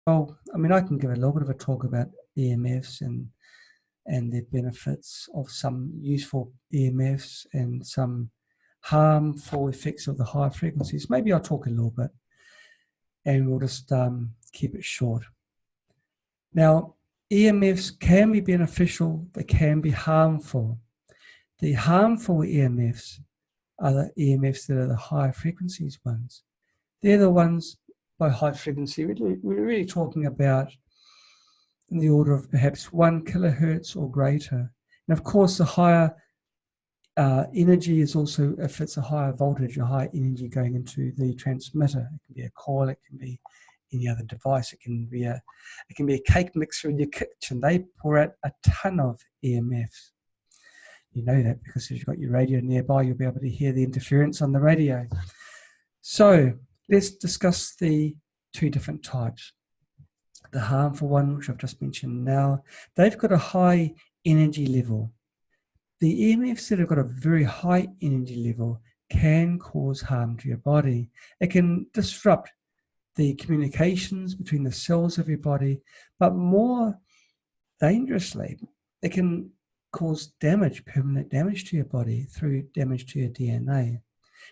Well, I mean, I can give a little bit of a talk about EMFs and the benefits of some useful EMFs and some harmful effects of the high frequencies. Maybe I'll talk a little bit and we'll just keep it short. Now, EMFs can be beneficial, they can be harmful. The harmful EMFs are the EMFs that are the high frequencies ones. They're the ones by high frequency, we're really talking about in the order of perhaps 1 kilohertz or greater. And of course, the higher energy is also, if it's a higher voltage, a higher energy going into the transmitter. It can be a coil, it can be any other device, it can be a cake mixer in your kitchen. They pour out a ton of EMFs. You know that because if you've got your radio nearby, you'll be able to hear the interference on the radio. So let's discuss the two different types. The harmful one, which I've just mentioned now, they've got a high energy level. The EMFs that have got a very high energy level can cause harm to your body. It can disrupt the communications between the cells of your body, but more dangerously, it can cause damage, permanent damage to your body through damage to your DNA.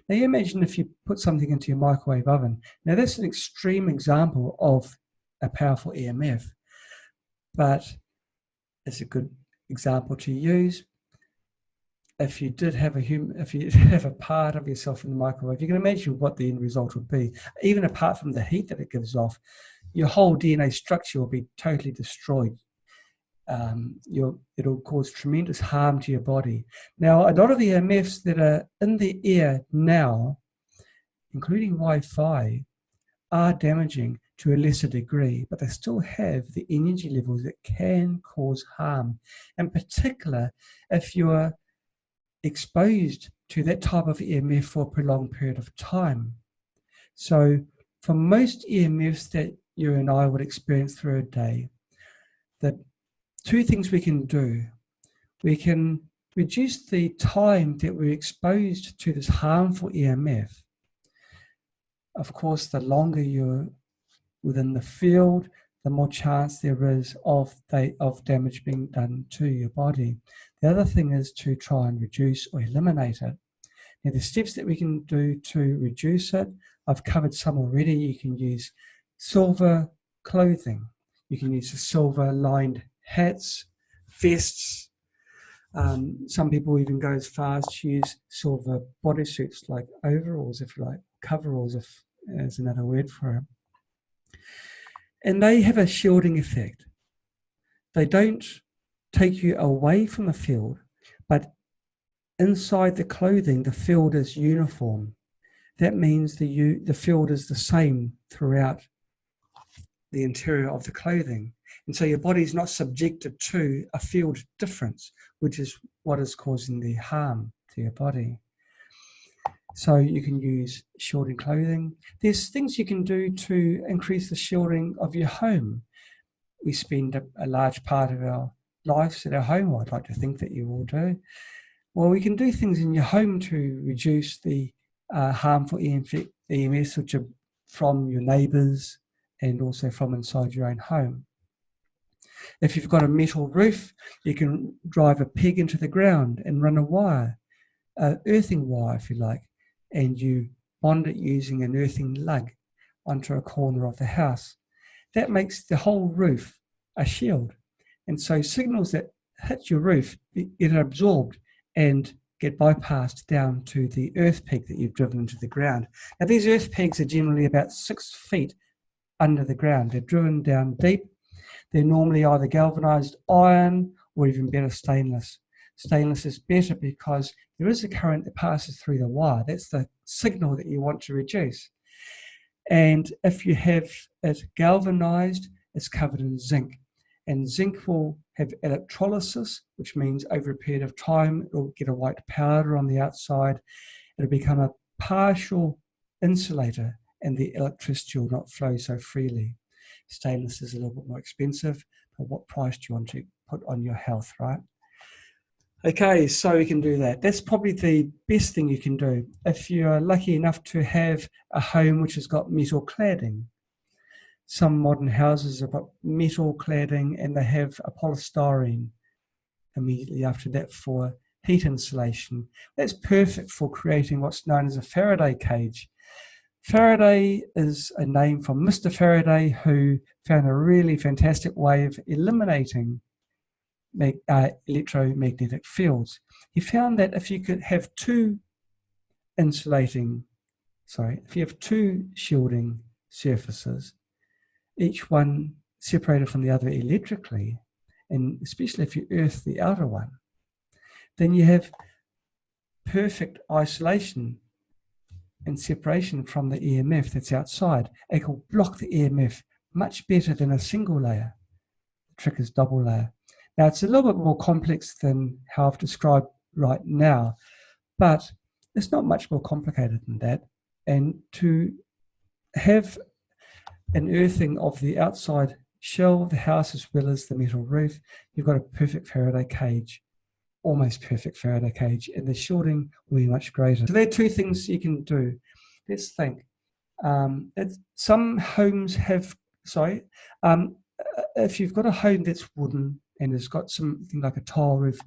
Now you imagine if you put something into your microwave oven. Now that's an extreme example of a powerful EMF, but it's a good example to use. If you did have a part of yourself in the microwave, you can imagine what the end result would be. Even apart from the heat that it gives off, your whole DNA structure will be totally destroyed. It'll cause tremendous harm to your body. Now, a lot of the EMFs that are in the air now, including Wi-Fi, are damaging to a lesser degree, but they still have the energy levels that can cause harm. In particular, if you're exposed to that type of EMF for a prolonged period of time. So for most EMFs that you and I would experience through a day, the two things we can do. We can reduce the time that we're exposed to this harmful EMF. Of course, the longer you're within the field, the more chance there is of damage being done to your body. The other thing is to try and reduce or eliminate it. Now, the steps that we can do to reduce it, I've covered some already. You can use silver clothing. You can use the silver-lined hats, vests. Some people even go as far as to use silver bodysuits, like overalls, if you like, coveralls, if is another word for it. And they have a shielding effect. They don't take you away from the field, but inside the clothing, the field is uniform. That means the field is the same throughout the interior of the clothing. And so your body is not subjected to a field difference, which is what is causing the harm to your body. So you can use shielding clothing. There's things you can do to increase the shielding of your home. We spend a large part of our lives at our home. Well, I'd like to think that you all do. Well, we can do things in your home to reduce the harmful EMFs, which are from your neighbours and also from inside your own home. If you've got a metal roof, you can drive a peg into the ground and run a wire, earthing wire if you like, and you bond it using an earthing lug onto a corner of the house. That makes the whole roof a shield. And so signals that hit your roof get absorbed and get bypassed down to the earth peg that you've driven into the ground. Now these earth pegs are generally about 6 feet under the ground. They're driven down deep. They're normally either galvanized iron or even better stainless. Stainless is better because there is a current that passes through the wire. That's the signal that you want to reduce. And if you have it galvanized, it's covered in zinc. And zinc will have electrolysis, which means over a period of time, it will get a white powder on the outside. It'll become a partial insulator and the electricity will not flow so freely. Stainless is a little bit more expensive, but what price do you want to put on your health, right? Okay, so you can do that. That's probably the best thing you can do. If you're lucky enough to have a home which has got metal cladding. some modern houses have got metal cladding and they have a polystyrene immediately after that for heat insulation. That's perfect for creating what's known as a Faraday cage. Faraday is a name from Mr. Faraday, who found a really fantastic way of eliminating electromagnetic fields. He found that if you could have if you have two shielding surfaces, each one separated from the other electrically, and especially if you earth the outer one, then you have perfect isolation and separation from the EMF that's outside. It will block the EMF much better than a single layer. The trick is double layer. Now, it's a little bit more complex than how I've described right now, but it's not much more complicated than that. And to have an earthing of the outside shell of the house as well as the metal roof, you've got a perfect Faraday cage, almost perfect Faraday cage, and the shielding will be much greater. So there are two things you can do. Let's think. Some homes have, if you've got a home that's wooden and has got something like a tile roof,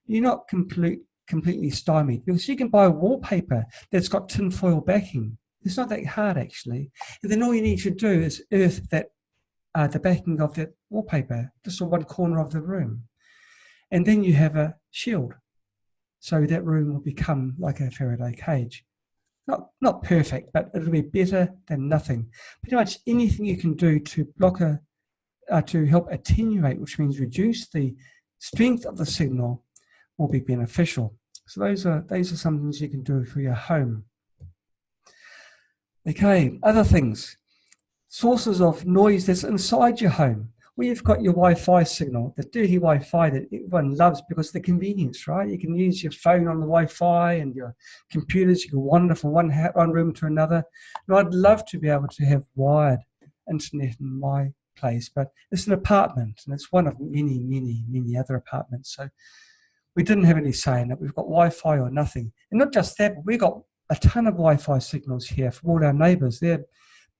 you're not completely stymied, because you can buy wallpaper that's got tinfoil backing. It's not that hard, actually. And then all you need to do is earth that the backing of that wallpaper just on one corner of the room. And then you have a shield. So that room will become like a Faraday cage. Not perfect, but it'll be better than nothing. Pretty much anything you can do to block to help attenuate, which means reduce the strength of the signal, will be beneficial. So those are some things you can do for your home. Okay, other things. Sources of noise that's inside your home. Well, you've got your Wi-Fi signal, the dirty Wi-Fi that everyone loves because of the convenience, right? You can use your phone on the Wi-Fi and your computers. You can wander from one room to another. Now, I'd love to be able to have wired internet in my place, but it's an apartment and it's one of many, many, many other apartments. So we didn't have any say in it. We've got Wi-Fi or nothing. And not just that, but we've got a ton of Wi-Fi signals here from all our neighbours. They're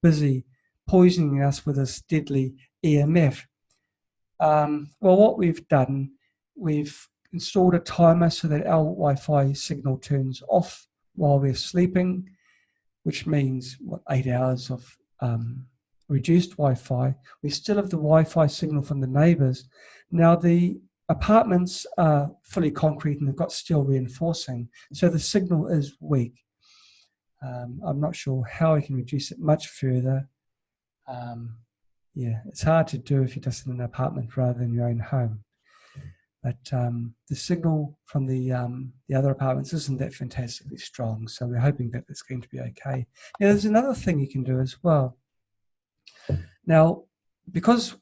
busy poisoning us with this deadly EMF. Well, what we've done, we've installed a timer so that our Wi-Fi signal turns off while we're sleeping, which means 8 hours of reduced Wi-Fi. We still have the Wi-Fi signal from the neighbours. Now, the apartments are fully concrete and they've got steel reinforcing, so the signal is weak. I'm not sure how we can reduce it much further. Yeah, it's hard to do if you're just in an apartment rather than your own home. But the signal from the other apartments isn't that fantastically strong, so we're hoping that it's going to be okay. Now, there's another thing you can do as well. Now, because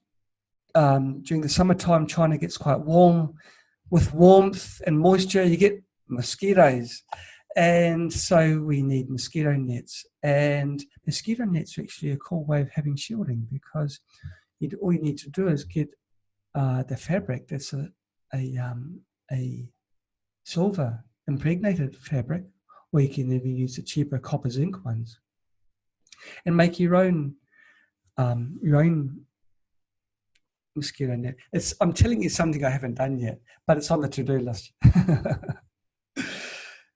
during the summertime, China gets quite warm. With warmth and moisture, you get mosquitoes. And so we need mosquito nets. And mosquito nets are actually a cool way of having shielding, because all you need to do is get the fabric that's a silver impregnated fabric, or you can even use the cheaper copper zinc ones, and make your own mosquito net. I'm telling you something I haven't done yet, but it's on the to-do list.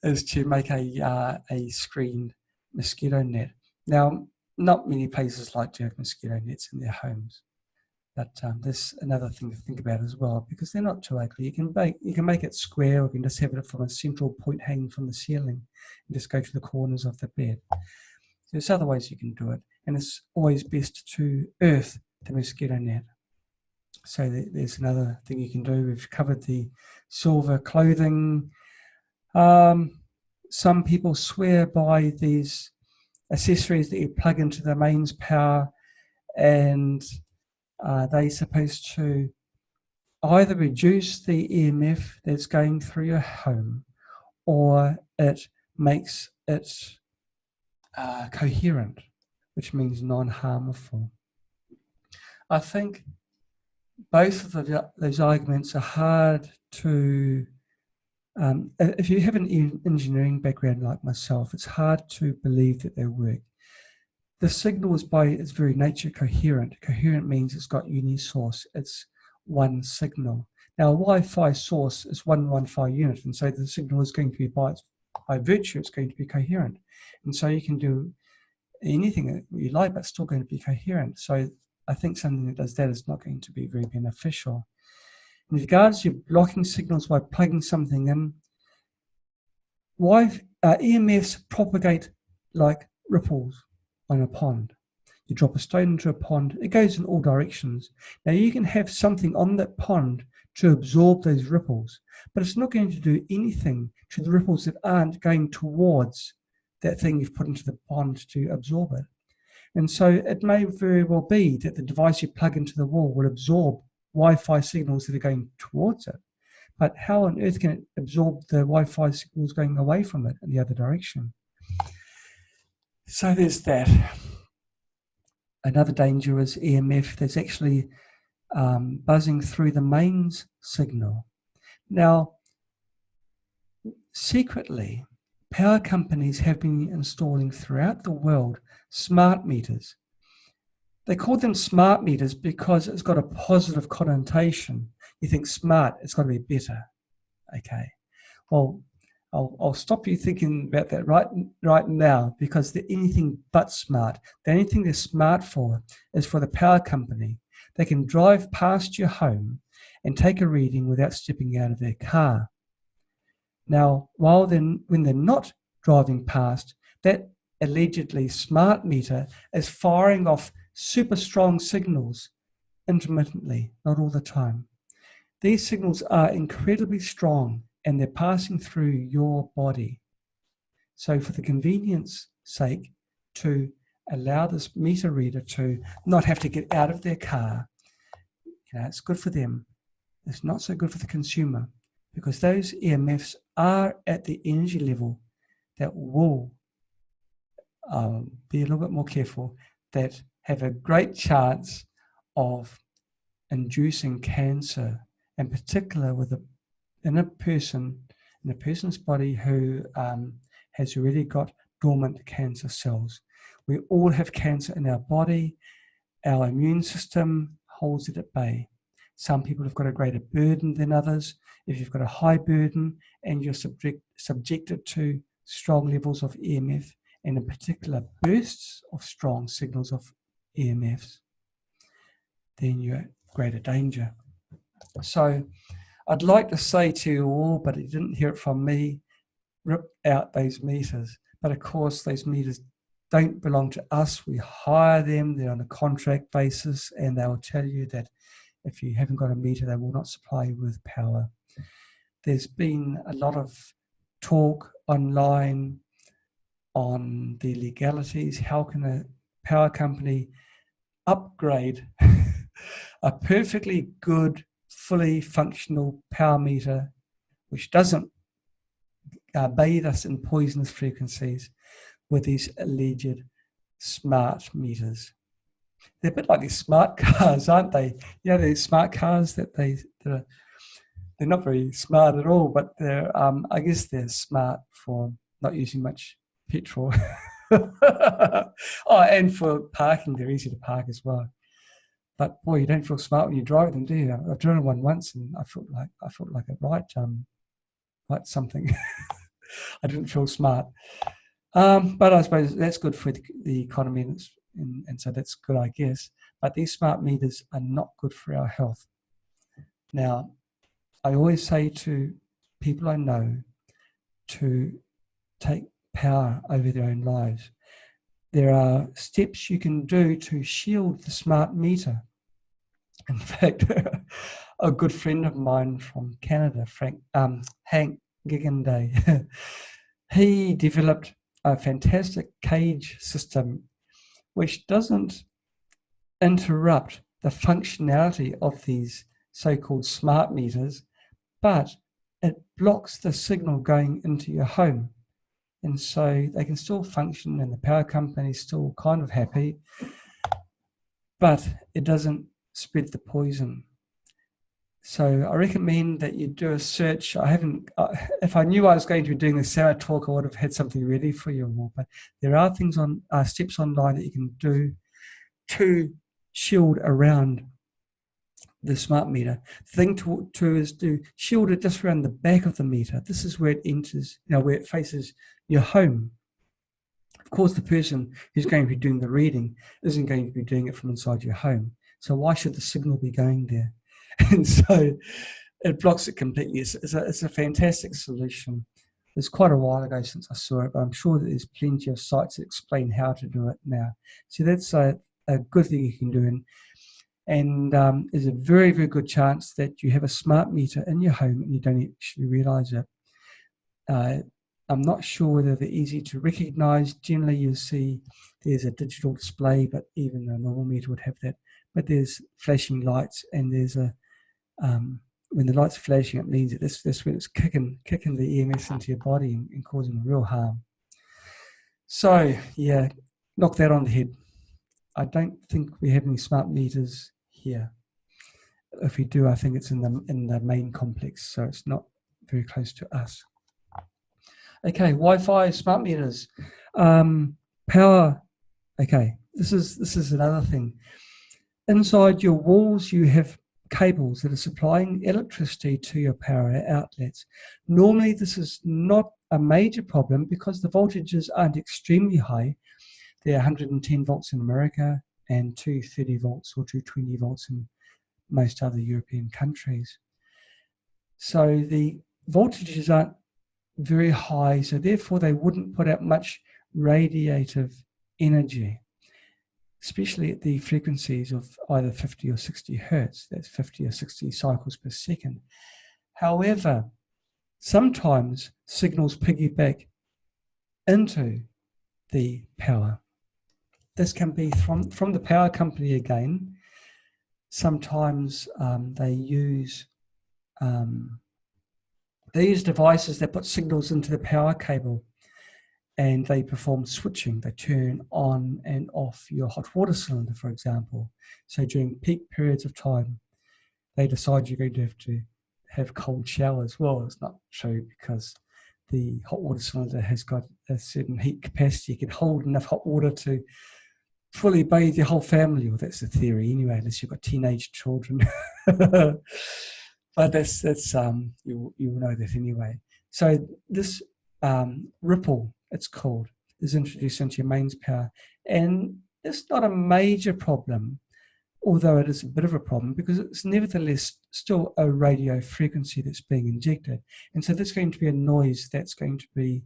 Is to make a screened mosquito net. Now, not many places like to have mosquito nets in their homes, but there's another thing to think about as well, because they're not too ugly. You can make it square, or you can just have it from a central point hanging from the ceiling and just go to the corners of the bed. There's other ways you can do it, and it's always best to earth the mosquito net. So there's another thing you can do. We've covered the silver clothing. Some people swear by these accessories that you plug into the mains power, and they're supposed to either reduce the EMF that's going through your home, or it makes it coherent, which means non-harmful. I think both of those arguments are hard to if you have an engineering background like myself, it's hard to believe that they work. the signal is by its very nature coherent. Coherent means it's got unisource. It's one signal. Now, a Wi-Fi source is 115 unit, and so the signal is going to be by virtue, it's going to be coherent. And so you can do anything that you like, but it's still going to be coherent. So I think something that does that is not going to be very beneficial. In regards to blocking signals by plugging something in, EMFs propagate like ripples on a pond. You drop a stone into a pond, it goes in all directions. Now you can have something on that pond to absorb those ripples, but it's not going to do anything to the ripples that aren't going towards that thing you've put into the pond to absorb it. And so it may very well be that the device you plug into the wall will absorb Wi-Fi signals that are going towards it. But how on earth can it absorb the Wi-Fi signals going away from it in the other direction? So there's that. Another danger is EMF that's actually buzzing through the mains signal. Now, secretly, power companies have been installing throughout the world smart meters. They call them smart meters because it's got a positive connotation. You think smart, it's got to be better. Okay, well, I'll stop you thinking about that right now, because they're anything but smart. The only thing they're smart for is for the power company. They can drive past your home and take a reading without stepping out of their car. Now, when they're not driving past, that allegedly smart meter is firing off super strong signals intermittently, not all the time. These signals are incredibly strong and they're passing through your body. So for the convenience sake, to allow this meter reader to not have to get out of their car, it's good for them. It's not so good for the consumer, because those EMFs are at the energy level that will be a little bit more careful, that have a great chance of inducing cancer, in particular in a person's body who has already got dormant cancer cells. We all have cancer in our body. Our immune system holds it at bay. Some people have got a greater burden than others. If you've got a high burden and you're subjected to strong levels of EMF, and in particular bursts of strong signals of EMFs, then you're at greater danger. So I'd like to say to you all, but you didn't hear it from me, rip out those meters. But of course, those meters don't belong to us. We hire them, they're on a contract basis, and they will tell you that if you haven't got a meter, they will not supply you with power. There's been a lot of talk online on the legalities. How can a power company upgrade a perfectly good, fully functional power meter, which doesn't bathe us in poisonous frequencies, with these alleged smart meters? They're a bit like these smart cars, aren't they? These smart cars they're not very smart at all, but they're I guess they're smart for not using much petrol. And for parking, they're easy to park as well. But boy, you don't feel smart when you drive them, do you? I've driven one once, and I felt like a right something. I didn't feel smart, but I suppose that's good for the economy, and so that's good, I guess. But these smart meters are not good for our health. Now, I always say to people I know to take power over their own lives. There are steps you can do to shield the smart meter. In fact, a good friend of mine from Canada, Hank Giganday, he developed a fantastic cage system which doesn't interrupt the functionality of these so-called smart meters, but it blocks the signal going into your home. And so they can still function, and the power company is still kind of happy, but it doesn't spread the poison. So I recommend that you do a search. I haven't, if I knew I was going to be doing the Sarah talk, I would have had something ready for you all. But there are things on steps online that you can do to shield around the smart meter. The thing to is to shield it just around the back of the meter. This is where it enters, where it faces your home. Of course, the person who's going to be doing the reading isn't going to be doing it from inside your home. So why should the signal be going there? And so it blocks it completely. It's a fantastic solution. It's quite a while ago since I saw it, but I'm sure that there's plenty of sites that explain how to do it now. So that's a good thing you can do. And there's a very, very good chance that you have a smart meter in your home and you don't actually realize it. I'm not sure whether they're easy to recognize. Generally, you'll see there's a digital display, but even a normal meter would have that. But there's flashing lights, and there's a when the light's flashing, it means that this when it's kicking the EMFs into your body and causing real harm. So yeah, knock that on the head. I don't think we have any smart meters here. If we do, I think it's in the main complex, so it's not very close to us. Okay, Wi-Fi, smart meters, power. Okay, this is another thing. Inside your walls, you have cables that are supplying electricity to your power outlets. Normally, this is not a major problem because the voltages aren't extremely high. They're 110 volts in America and 230 volts or 220 volts in most other European countries. So the voltages aren't very high, so therefore they wouldn't put out much radiative energy, especially at the frequencies of either 50 or 60 hertz. That's 50 or 60 cycles per second. However, sometimes signals piggyback into the power. This can be from the power company again. Sometimes they use devices that put signals into the power cable, and they perform switching. They turn on and off your hot water cylinder, for example. So during peak periods of time, they decide you're going to have cold showers. Well, it's not true, because the hot water cylinder has got a certain heat capacity. It can hold enough hot water to fully bathe your whole family. Well, that's the theory anyway, unless you've got teenage children. But that's you know that anyway. So this ripple, it's called, is introduced into your mains power, and it's not a major problem, although it is a bit of a problem because it's nevertheless still a radio frequency that's being injected, and so there's going to be a noise that's going to be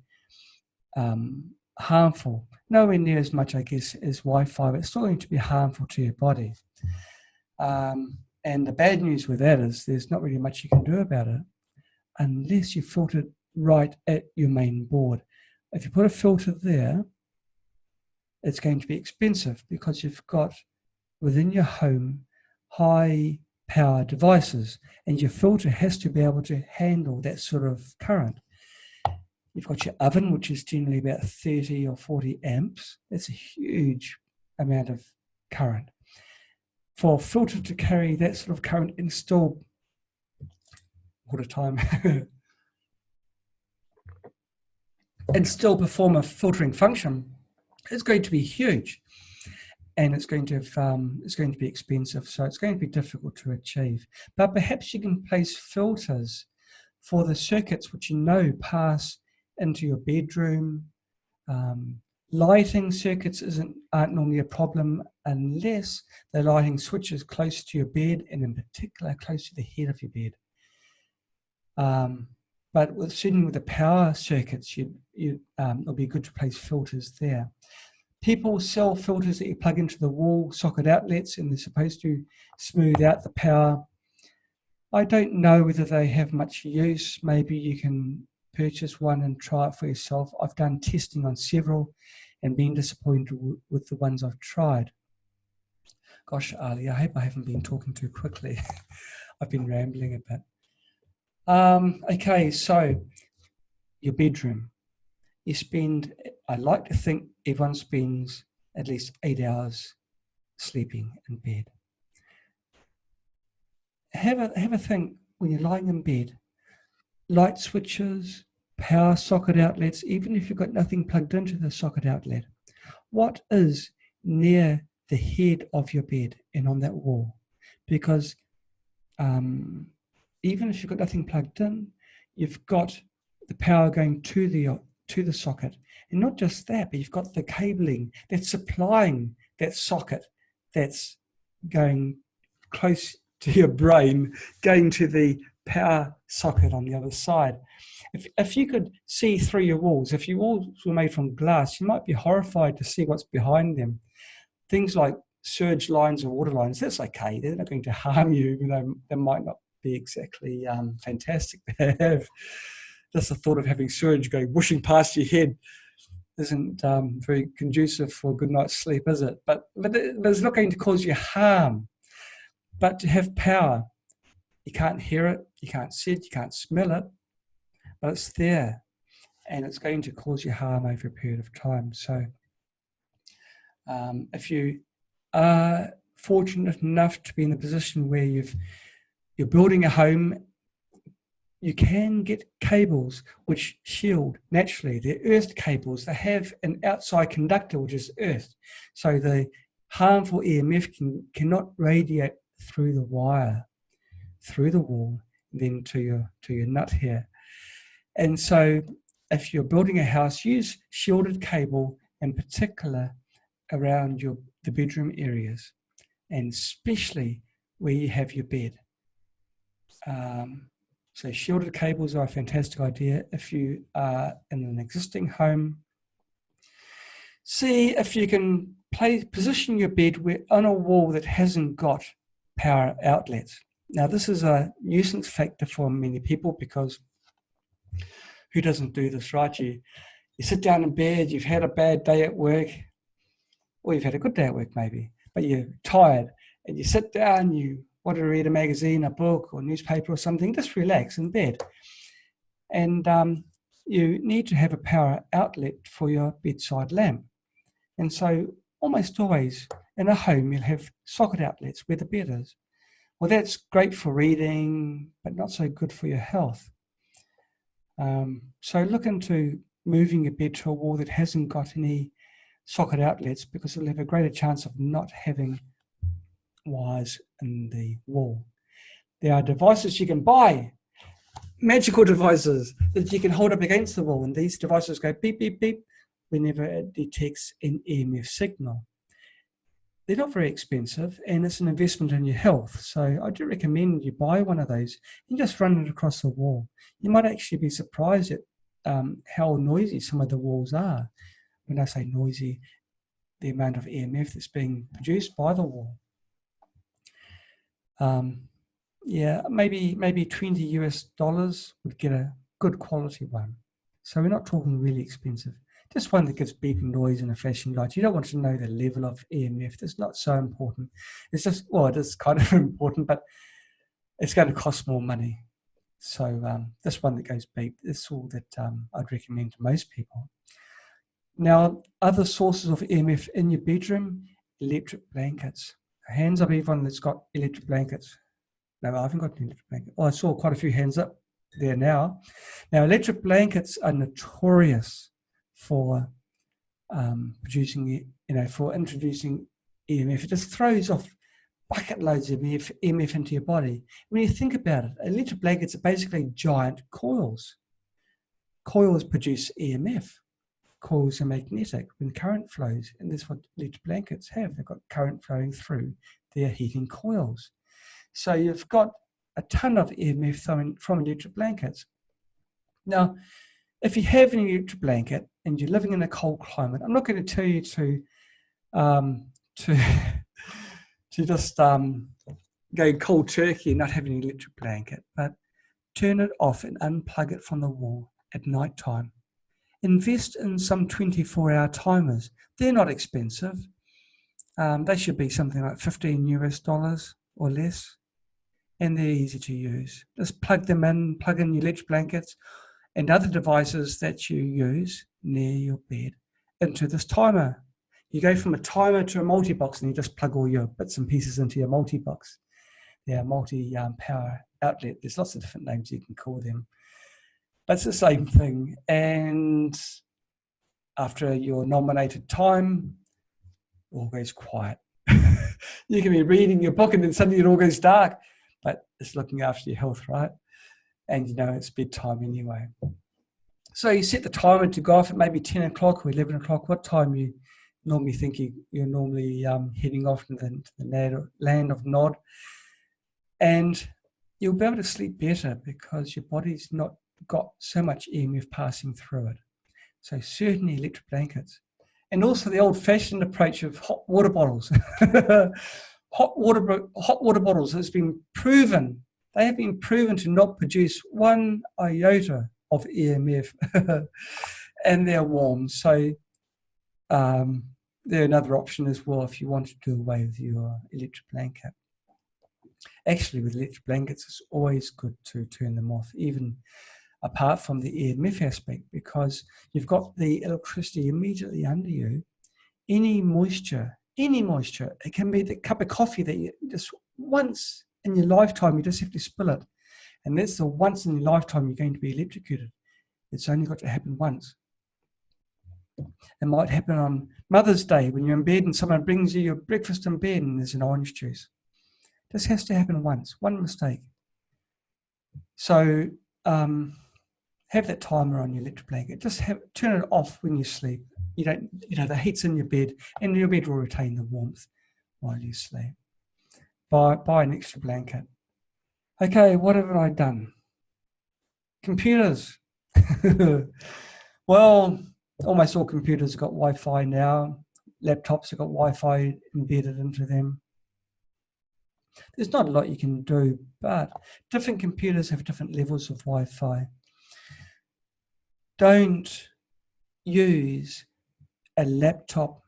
harmful. Nowhere near as much, I guess, as Wi-Fi, but it's still going to be harmful to your body. And the bad news with that is there's not really much you can do about it unless you filter it right at your main board. If you put a filter there, it's going to be expensive because you've got within your home high power devices, and your filter has to be able to handle that sort of current. You've got your oven, which is generally about 30 or 40 amps. That's a huge amount of current. For a filter to carry that sort of current and still, what a time, and still perform a filtering function, it's going to be huge, and it's going to be expensive. So it's going to be difficult to achieve. But perhaps you can place filters for the circuits which pass into your bedroom. Lighting circuits aren't normally a problem unless the lighting switch is close to your bed, and in particular close to the head of your bed. But certainly with the power circuits, it'll be good to place filters there. People sell filters that you plug into the wall socket outlets, and they're supposed to smooth out the power. I don't know whether they have much use. Maybe you can purchase one and try it for yourself. I've done testing on several and been disappointed with the ones I've tried. Gosh, Ali, I hope I haven't been talking too quickly. I've been rambling a bit. Okay, so your bedroom. I like to think everyone spends at least 8 hours sleeping in bed. have a think when you're lying in bed. Light switches, power socket outlets, even if you've got nothing plugged into the socket outlet. What is near the head of your bed and on that wall? Because even if you've got nothing plugged in, you've got the power going to the socket. And not just that, but you've got the cabling that's supplying that socket that's going close to your brain, going to the power socket on the other side. If you could see through your walls, if your walls were made from glass, you might be horrified to see what's behind them. Things like surge lines or water lines, that's okay. They're not going to harm you, even though they might not be exactly fantastic to have. Just the thought of having surge going whooshing past your head isn't very conducive for a good night's sleep, is it? But it's not going to cause you harm. But to have power, you can't hear it, you can't see it, you can't smell it, but it's there, and it's going to cause you harm over a period of time. So if you are fortunate enough to be in the position where you're building a home, you can get cables which shield naturally. They're earthed cables. They have an outside conductor, which is earthed. So the harmful EMF cannot radiate through the wire, through the wall, then to your nut here. And so if you're building a house, use shielded cable, in particular around the bedroom areas, and especially where you have your bed. So shielded cables are a fantastic idea. If you are in an existing home, see if you can position your bed on a wall that hasn't got power outlets. Now, this is a nuisance factor for many people, because who doesn't do this, right? You sit down in bed, you've had a bad day at work, or you've had a good day at work maybe, but you're tired, and you sit down, you want to read a magazine, a book, or newspaper or something, just relax in bed. And you need to have a power outlet for your bedside lamp. And so almost always in a home, you'll have socket outlets where the bed is. Well, that's great for reading, but not so good for your health. So look into moving your bed to a wall that hasn't got any socket outlets, because it'll have a greater chance of not having wires in the wall. There are devices you can buy, magical devices that you can hold up against the wall, and these devices go beep, beep, beep whenever it detects an EMF signal. They're not very expensive, and it's an investment in your health. So I do recommend you buy one of those and just run it across the wall. You might actually be surprised at how noisy some of the walls are. When I say noisy, the amount of EMF that's being produced by the wall. Yeah, maybe $20 would get a good quality one. So we're not talking really expensive. Just one that gives beeping noise and a flashing light. You don't want to know the level of EMF. That's not so important. It's just, well, it is kind of important, but it's going to cost more money. So this one that goes beep, that's all that I'd recommend to most people. Now, other sources of EMF in your bedroom, electric blankets. Hands up everyone that's got electric blankets. No, I haven't got an electric blanket. Oh, I saw quite a few hands up there now. Now, electric blankets are notorious for for introducing EMF. It just throws off bucket loads of EMF into your body. When you think about it, electric blankets are basically giant coils. Coils produce EMF. Coils are magnetic when current flows, and that's what electric blankets have. They've got current flowing through their heating coils. So you've got a ton of EMF from electric blankets. Now, if you have an electric blanket and you're living in a cold climate, I'm not going to tell you to just go cold turkey and not have an electric blanket, but turn it off and unplug it from the wall at night time. Invest in some 24-hour timers. They're not expensive. They should be something like $15 or less, and they're easy to use. Just plug them in, plug in your electric blankets and other devices that you use near your bed into this timer. You go from a timer to a multi-box, and you just plug all your bits and pieces into your multi-box. They're multi-power outlet. There's lots of different names you can call them, but it's the same thing. And after your nominated time, it all goes quiet. You can be reading your book and then suddenly it all goes dark, but it's looking after your health, right? And you know it's bedtime anyway. So you set the timer to go off at maybe 10 o'clock or 11 o'clock, what time you normally think you're normally heading off into the land of Nod. And you'll be able to sleep better because your body's not got so much EMF passing through it. So certainly electric blankets. And also the old-fashioned approach of hot water bottles. Hot water bottles has been proven, they have been proven to not produce one iota of EMF. And they're warm. So they're another option as well if you want to do away with your electric blanket. Actually, with electric blankets, it's always good to turn them off, even apart from the EMF aspect, because you've got the electricity immediately under you. Any moisture, it can be the cup of coffee that you just once in your lifetime, you just have to spill it. And that's the once in your lifetime you're going to be electrocuted. It's only got to happen once. It might happen on Mother's Day when you're in bed and someone brings you your breakfast in bed and there's an orange juice. This has to happen once, one mistake. So have that timer on your electric blanket. Just turn it off when you sleep. You don't, the heat's in your bed and your bed will retain the warmth while you sleep. Buy an extra blanket. Okay, what have I done? Computers. Well, almost all computers have got Wi-Fi now. Laptops have got Wi-Fi embedded into them. There's not a lot you can do, but different computers have different levels of Wi-Fi. Don't use a laptop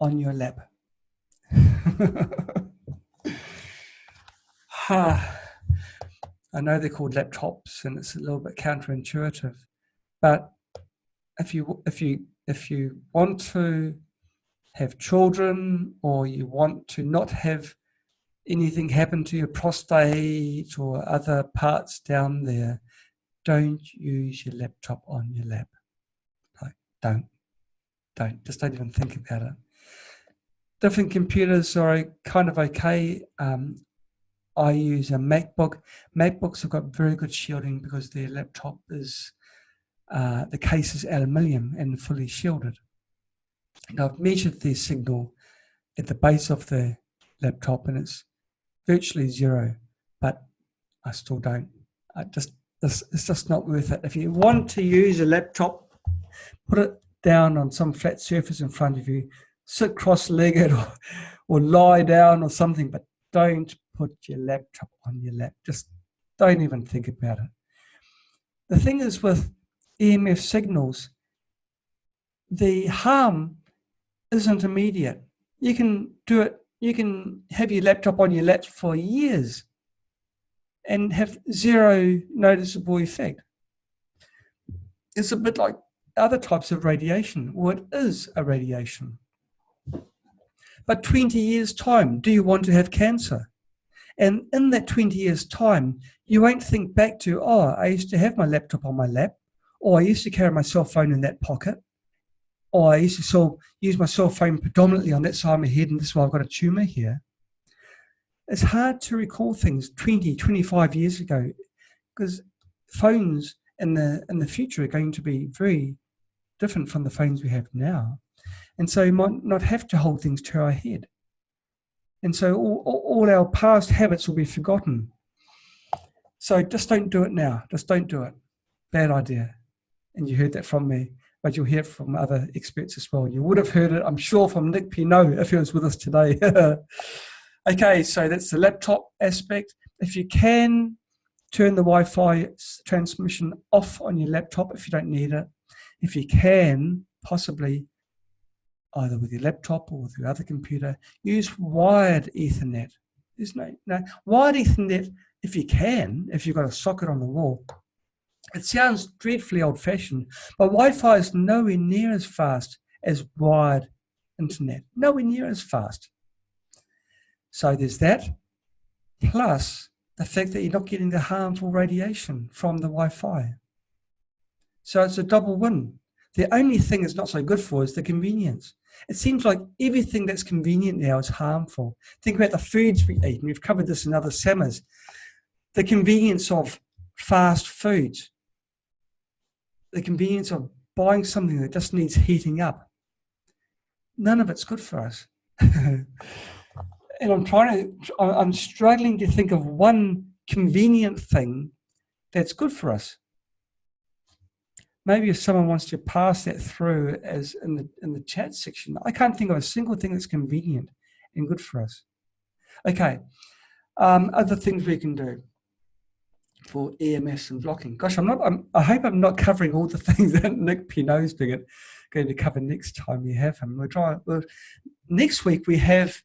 on your lap. I know they're called laptops and it's a little bit counterintuitive, but if you want to have children or you want to not have anything happen to your prostate or other parts down there, don't use your laptop on your lap. Like, don't. Just don't even think about it. Different computers are kind of okay. I use a MacBook. MacBooks have got very good shielding because their laptop is, the case is aluminium and fully shielded. And I've measured their signal at the base of the laptop and it's virtually zero, but I still don't. It's just not worth it. If you want to use a laptop, put it down on some flat surface in front of you, sit cross-legged or lie down or something, but don't put your laptop on your lap. Just don't even think about it. The thing is with EMF signals, the harm isn't immediate. You can do it. You can have your laptop on your lap for years and have zero noticeable effect. It's a bit like other types of radiation, or it is a radiation. But 20 years' time, do you want to have cancer? And in that 20 years' time, you won't think back to, oh, I used to have my laptop on my lap, or I used to carry my cell phone in that pocket, or I used to use my cell phone predominantly on that side of my head, and this is why I've got a tumor here. It's hard to recall things 20, 25 years ago, because phones in the future are going to be very different from the phones we have now. And so you might not have to hold things to our head. And so all our past habits will be forgotten. So just don't do it now. Just don't do it. Bad idea. And you heard that from me, but you'll hear it from other experts as well. You would have heard it, I'm sure, from Nick Pinot if he was with us today. Okay, so that's the laptop aspect. If you can, turn the Wi-Fi transmission off on your laptop if you don't need it. If you can, possibly, either with your laptop or with your other computer, use wired Ethernet. There's no wired Ethernet, if you can, if you've got a socket on the wall. It sounds dreadfully old-fashioned, but Wi-Fi is nowhere near as fast as wired internet. Nowhere near as fast. So there's that. plus the fact that you're not getting the harmful radiation from the Wi-Fi. So it's a double win. The only thing it's not so good for is the convenience. It seems like everything that's convenient now is harmful. Think about the foods we eat, and we've covered this in other seminars. The convenience of fast foods, the convenience of buying something that just needs heating up. None of it's good for us. And I'm struggling to think of one convenient thing that's good for us. Maybe if someone wants to pass that through as in the chat section. I can't think of a single thing that's convenient and good for us. Okay, other things we can do for EMFs and blocking. Gosh, I hope I'm not covering all the things that Nick Pinot's going to cover next time we have him. Next week we have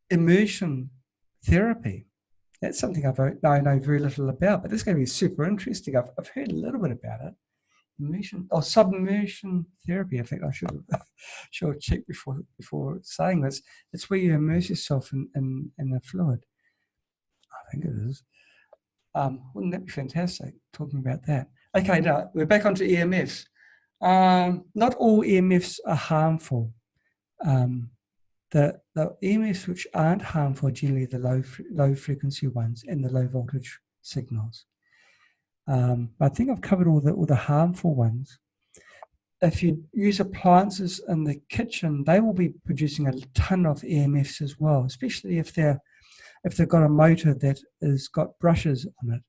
immersion therapy. That's something I know very little about, but this is going to be super interesting. I've heard a little bit about it. Immersion or submersion therapy. I think I should have checked before saying this. It's where you immerse yourself in a fluid. I think it is. Wouldn't that be fantastic? Talking about that. Okay, now we're back onto EMFs. Not all EMFs are harmful. The EMFs which aren't harmful are generally the low frequency ones and the low voltage signals. I think I've covered all the harmful ones. If you use appliances in the kitchen, they will be producing a ton of EMFs as well, especially if they've got a motor that has got brushes on it.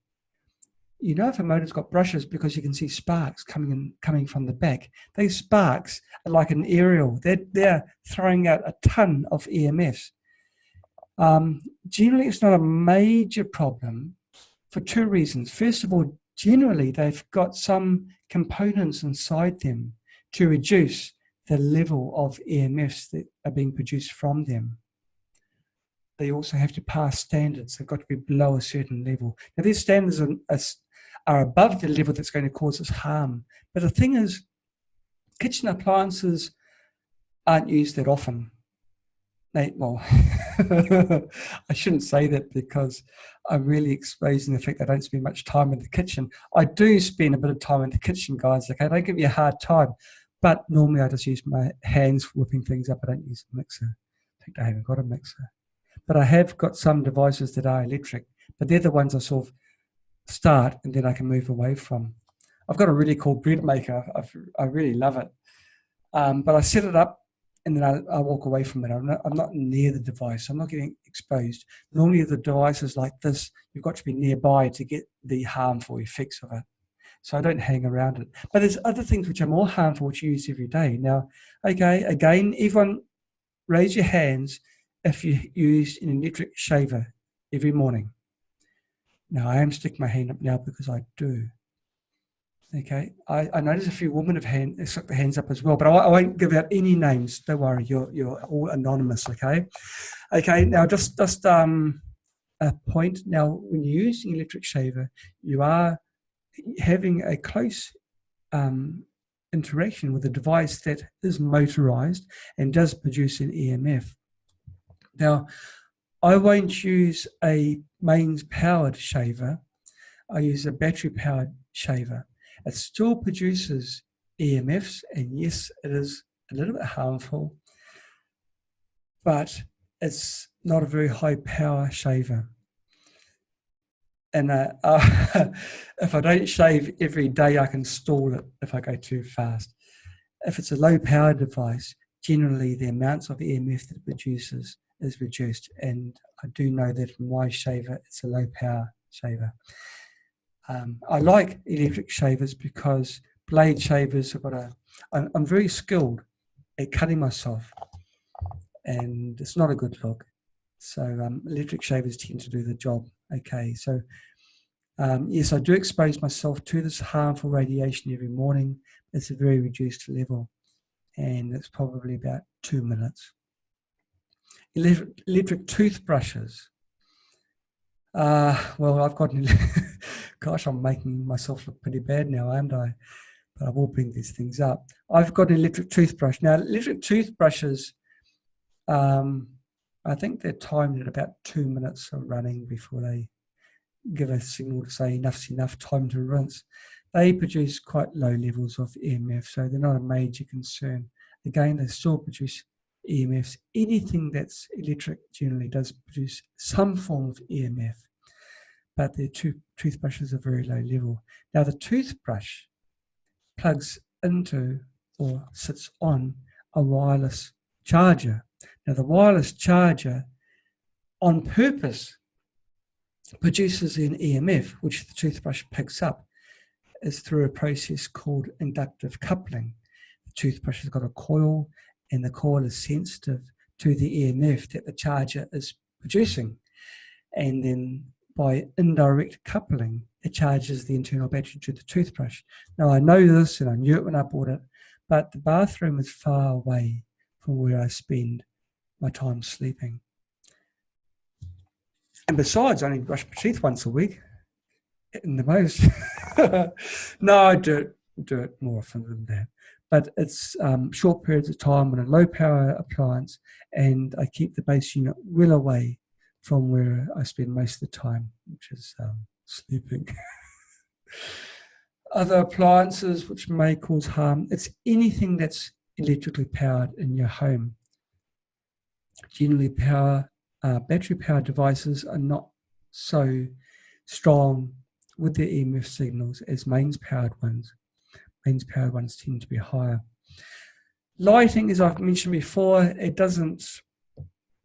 You know if a motor's got brushes because you can see sparks coming from the back. These sparks are like an aerial. They're throwing out a ton of EMFs. Generally, it's not a major problem for two reasons. First of all, generally, they've got some components inside them to reduce the level of EMFs that are being produced from them. They also have to pass standards. They've got to be below a certain level. Now, these standards are above the level that's going to cause us harm. But the thing is, kitchen appliances aren't used that often. I shouldn't say that because I'm really exposing the fact that I don't spend much time in the kitchen. I do spend a bit of time in the kitchen, guys, okay? Don't give me a hard time. But normally I just use my hands for whipping things up. I don't use a mixer. In fact, I haven't got a mixer. But I have got some devices that are electric, but they're the ones I sort of start and then I can move away from. I've got a really cool bread maker. I really love it. But I set it up and then I walk away from it. I'm not near the device. I'm not getting exposed. Normally the device is like this. You've got to be nearby to get the harmful effects of it. So I don't hang around it. But there's other things which are more harmful which you use every day. Now, okay, again, everyone raise your hands if you use an electric shaver every morning. Now, I am sticking my hand up now because I do. Okay, I notice a few women have stuck their hands up as well, but I won't give out any names. Don't worry, you're all anonymous. Okay, now just a point. Now, when you use an electric shaver, you are having a close interaction with a device that is motorized and does produce an EMF. Now, I won't use a mains powered shaver. I use a battery powered shaver. It still produces EMFs, and yes, it is a little bit harmful, but it's not a very high power shaver. And if I don't shave every day, I can stall it if I go too fast. If it's a low power device, generally the amounts of EMF that it produces is reduced, and I do know that in my shaver, it's a low power shaver. I like electric shavers because blade shavers have got I'm very skilled at cutting myself, and it's not a good look. So electric shavers tend to do the job. Okay, so yes, I do expose myself to this harmful radiation every morning. It's a very reduced level, and it's probably about 2 minutes. Electric toothbrushes. Well, I've got, gosh, I'm making myself look pretty bad now, aren't I? But I will bring these things up. I've got an electric toothbrush. Now, electric toothbrushes I think they're timed at about 2 minutes of running before they give a signal to say enough's enough, time to rinse. They produce quite low levels of EMF, so they're not a major concern. Again, they still produce EMFs. Anything that's electric generally does produce some form of EMF, but their toothbrushes are very low level. Now, the toothbrush plugs into or sits on a wireless charger. Now, the wireless charger, on purpose, produces an EMF, which the toothbrush picks up, is through a process called inductive coupling. The toothbrush has got a coil, and the coil is sensitive to the EMF that the charger is producing. And then by indirect coupling, it charges the internal battery to the toothbrush. Now, I know this, and I knew it when I bought it, but the bathroom is far away from where I spend my time sleeping. And besides, I only brush my teeth once a week, in the most. No, I do it more often than that. But it's short periods of time on a low power appliance, and I keep the base unit well away from where I spend most of the time, which is sleeping. Other appliances which may cause harm, it's anything that's electrically powered in your home. Generally, battery-powered devices are not so strong with their EMF signals as mains-powered ones. Mains-powered ones tend to be higher. Lighting, as I've mentioned before, it doesn't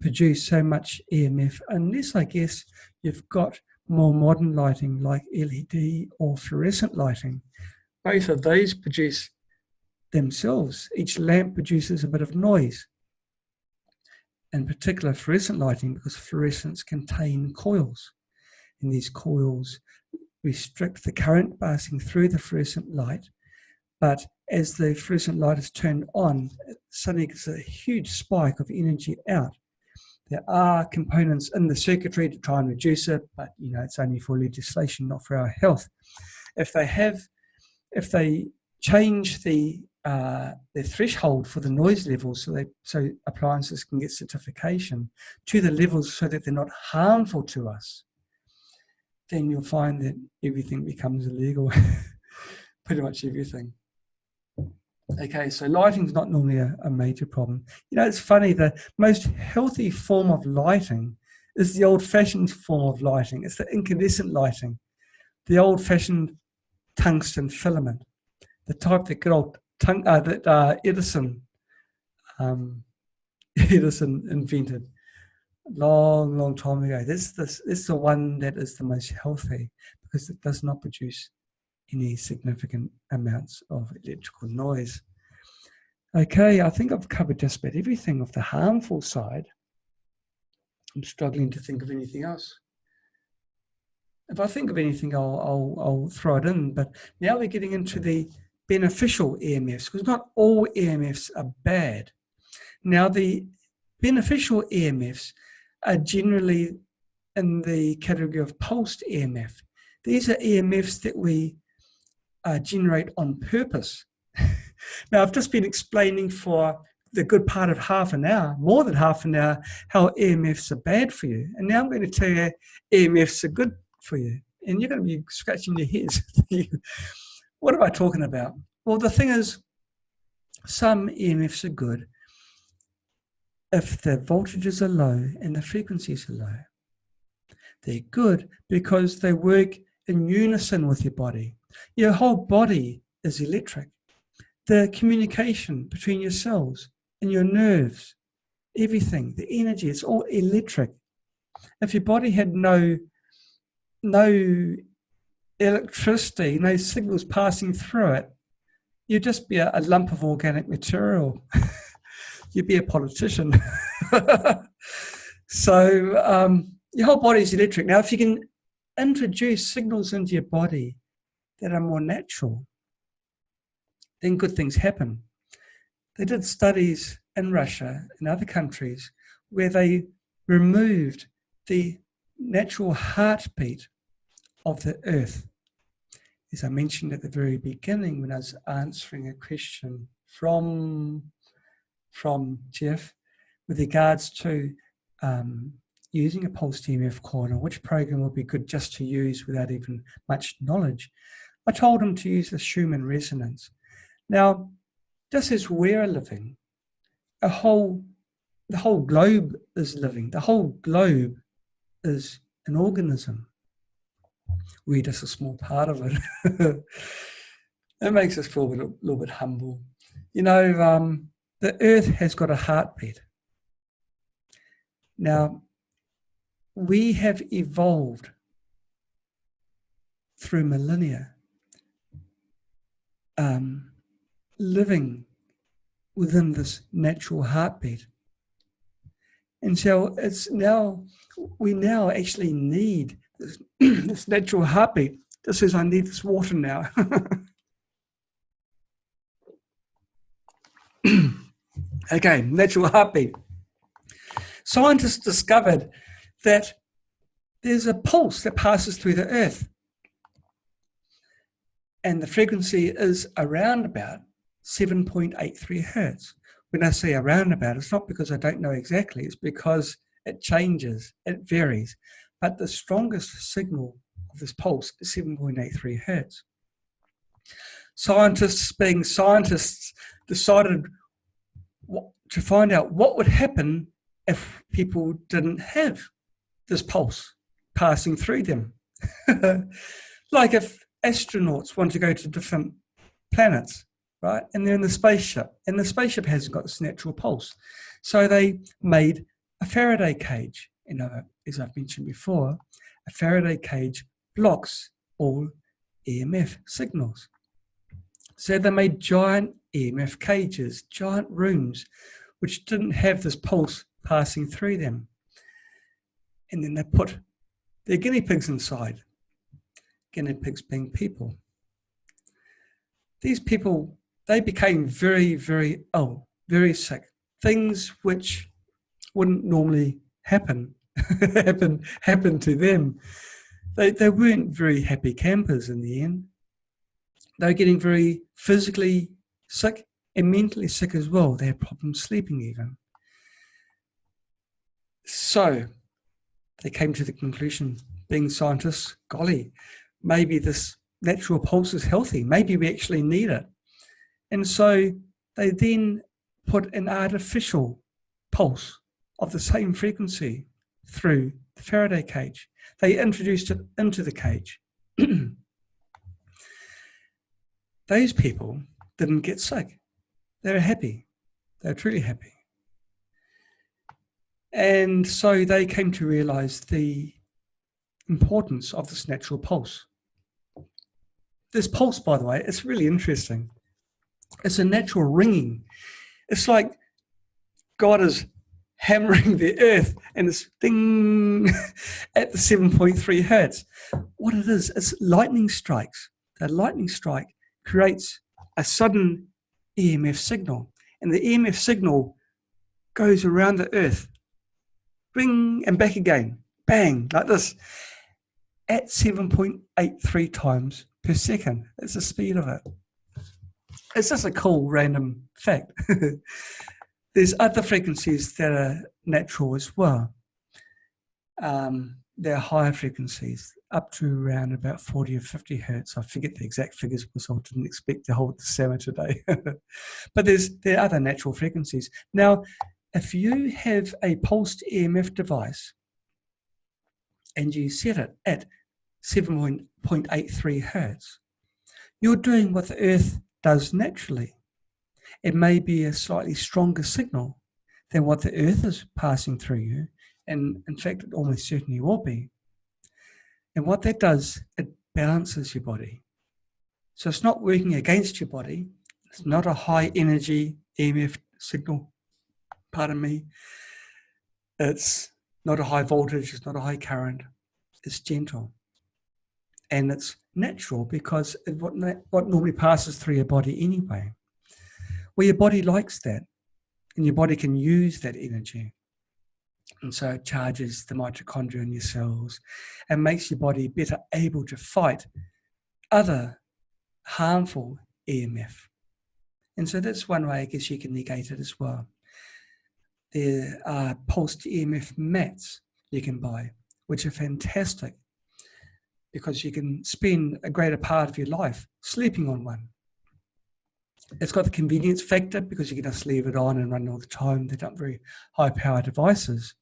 produce so much EMF unless, I guess, you've got more modern lighting like LED or fluorescent lighting. Both of those produce themselves. Each lamp produces a bit of noise. In particular, fluorescent lighting, because fluorescents contain coils, and these coils restrict the current passing through the fluorescent light. But as the fluorescent light is turned on, it suddenly gets a huge spike of energy out. There are components in the circuitry to try and reduce it, but it's only for legislation, not for our health. If they change the threshold for the noise levels, so appliances can get certification to the levels so that they're not harmful to us, then you'll find that everything becomes illegal, pretty much everything. Okay, so lighting's not normally a major problem. It's funny, the most healthy form of lighting is the old-fashioned form of lighting. It's the incandescent lighting, the old-fashioned tungsten filament, the type that good old Edison invented long time ago. This is the one that is the most healthy because it does not produce any significant amounts of electrical noise. Okay, I think I've covered just about everything of the harmful side. I'm struggling to think of anything else. If I think of anything, I'll throw it in. But now we're getting into the beneficial EMFs, because not all EMFs are bad. Now, the beneficial EMFs are generally in the category of pulsed EMF. These are EMFs that we generate on purpose. Now, I've just been explaining for the good part of half an hour, more than half an hour, how EMFs are bad for you. And now I'm going to tell you EMFs are good for you. And you're going to be scratching your heads. What am I talking about? Well, the thing is, some EMFs are good if the voltages are low and the frequencies are low. They're good because they work in unison with your body. Your whole body is electric. The communication between your cells and your nerves, everything, the energy, it's all electric. If your body had no electricity, no signals passing through it, you'd just be a lump of organic material. You'd be a politician. So your whole body is electric. Now, if you can introduce signals into your body that are more natural, then good things happen. They did studies in Russia and other countries where they removed the natural heartbeat of the earth. As I mentioned at the very beginning when I was answering a question from Jeff with regards to using a pulsed EMF coil and which program would be good just to use without even much knowledge, I told him to use the Schumann resonance. Now, just as we're living, the whole globe is living. The whole globe is an organism. We're just a small part of it. It makes us feel a little bit humble. You know, the earth has got a heartbeat. Now, we have evolved through millennia, living within this natural heartbeat. And so we now actually need this, this natural heartbeat. Just as I need this water now. Okay, natural heartbeat. Scientists discovered that there's a pulse that passes through the earth. And the frequency is around about 7.83 hertz. When I say around about, it's not because I don't know exactly, it's because it changes, it varies. But the strongest signal of this pulse is 7.83 hertz. Scientists, being scientists, decided to find out what would happen if people didn't have this pulse passing through them. Like if astronauts want to go to different planets, right? And they're in the spaceship, and the spaceship hasn't got this natural pulse. So they made a Faraday cage. You know, as I've mentioned before, a Faraday cage blocks all EMF signals. So they made giant EMF cages, giant rooms, which didn't have this pulse passing through them. And then they put their guinea pigs inside. Guinea pigs being people. These people, they became very, very ill, very sick. Things which wouldn't normally happen to them. They weren't very happy campers in the end. They were getting very physically sick and mentally sick as well. They had problems sleeping even. So they came to the conclusion, being scientists, golly, maybe this natural pulse is healthy. Maybe we actually need it. And so they then put an artificial pulse of the same frequency through the Faraday cage. They introduced it into the cage. Those people didn't get sick. They were happy. They were truly happy. And so they came to realize the importance of this natural pulse. This pulse, by the way, it's really interesting. It's a natural ringing. It's like God is hammering the earth and it's ding at the 7.3 hertz. What it is, it's lightning strikes. That lightning strike creates a sudden EMF signal. And the EMF signal goes around the earth, ring and back again, bang, like this, at 7.83 times per second. That's the speed of it. It's just a cool random fact. There's other frequencies that are natural as well. There are higher frequencies, up to around about 40 or 50 hertz. I forget the exact figures because I didn't expect to hold the summer today. But there are other natural frequencies. Now, if you have a pulsed EMF device and you set it at 7.83 hertz, you're doing what the Earth does naturally. It may be a slightly stronger signal than what the Earth is passing through you, and in fact, it almost certainly will be. And what that does, it balances your body. So it's not working against your body. It's not a high energy EMF signal, pardon me. It's not a high voltage, it's not a high current. It's gentle. And it's natural because what normally passes through your body anyway. Well, your body likes that, and your body can use that energy. And so it charges the mitochondria in your cells and makes your body better able to fight other harmful EMF. And so that's one way I guess you can negate it as well. there are pulsed EMF mats you can buy, which are fantastic because you can spend a greater part of your life sleeping on one. It's got the convenience factor because you can just leave it on and run all the time. They're not very high-power devices.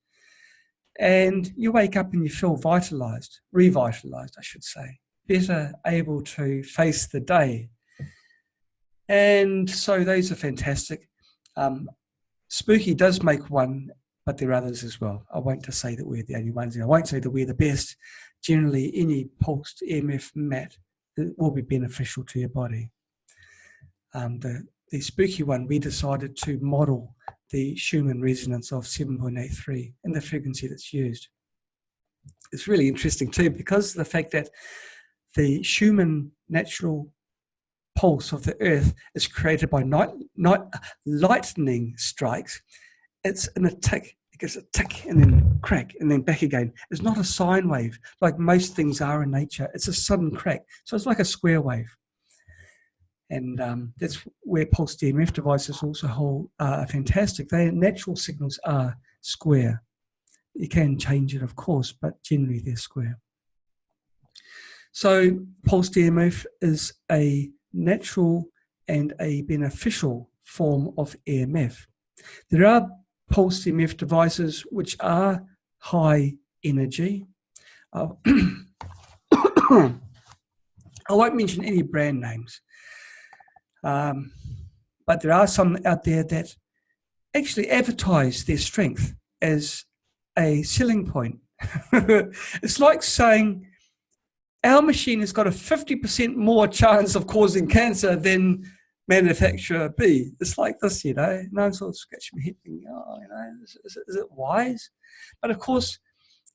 And you wake up and you feel vitalized, revitalized, I should say, better able to face the day. And so those are fantastic. Spooky does make one, but there are others as well. I won't just say that we're the only ones. I won't say that we're the best. Generally, any pulsed EMF mat will be beneficial to your body. The spooky one, we decided to model the Schumann resonance of 7.83 and the frequency that's used. It's really interesting too, because of the fact that the Schumann natural pulse of the Earth is created by lightning strikes. It's in a tick. It gets a tick and then crack and then back again. It's not a sine wave like most things are in nature. It's a sudden crack. So it's like a square wave. And that's where pulsed EMF devices also are fantastic. Their natural signals are square. You can change it, of course, but generally they're square. So pulsed EMF is a natural and a beneficial form of EMF. There are pulsed EMF devices which are high energy. I won't mention any brand names. But there are some out there that actually advertise their strength as a selling point. It's like saying our machine has got a 50% more chance of causing cancer than manufacturer B. It's like this, and I'm sort of scratching my head thinking, is it wise? But of course,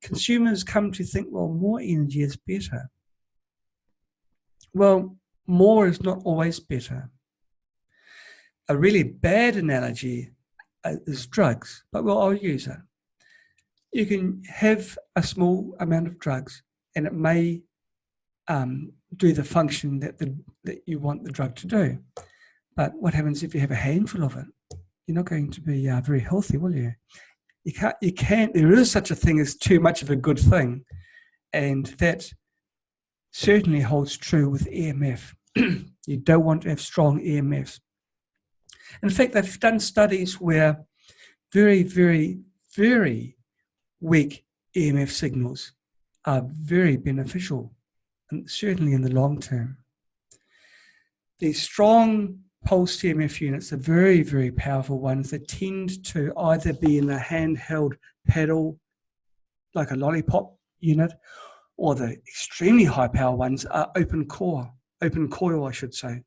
consumers come to think, well, more energy is better. Well, more is not always better. A really bad analogy is drugs, but I'll use it. You can have a small amount of drugs and it may do the function that you want the drug to do. But what happens if you have a handful of it? You're not going to be very healthy, will you? There is such a thing as too much of a good thing. And that certainly holds true with EMF. You don't want to have strong EMFs. In fact, they've done studies where very, very, very weak EMF signals are very beneficial, and certainly in the long term. These strong pulsed EMF units are very, very powerful ones that tend to either be in a handheld paddle, like a lollipop unit, or the extremely high power ones are open coil, I should say,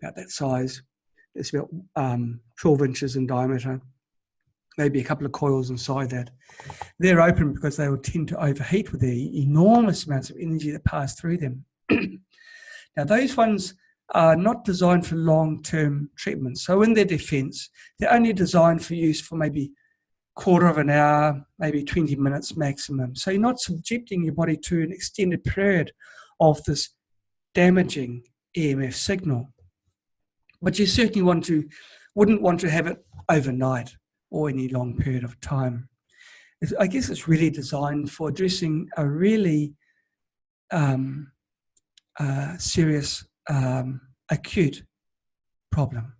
about that size. It's about 12 inches in diameter, maybe a couple of coils inside that. They're open because they will tend to overheat with the enormous amounts of energy that pass through them. Now, those ones are not designed for long-term treatment. So in their defense, they're only designed for use for maybe quarter of an hour, maybe 20 minutes maximum. So you're not subjecting your body to an extended period of this damaging EMF signal. But you certainly wouldn't want to have it overnight or any long period of time. I guess it's really designed for addressing a really serious acute problem.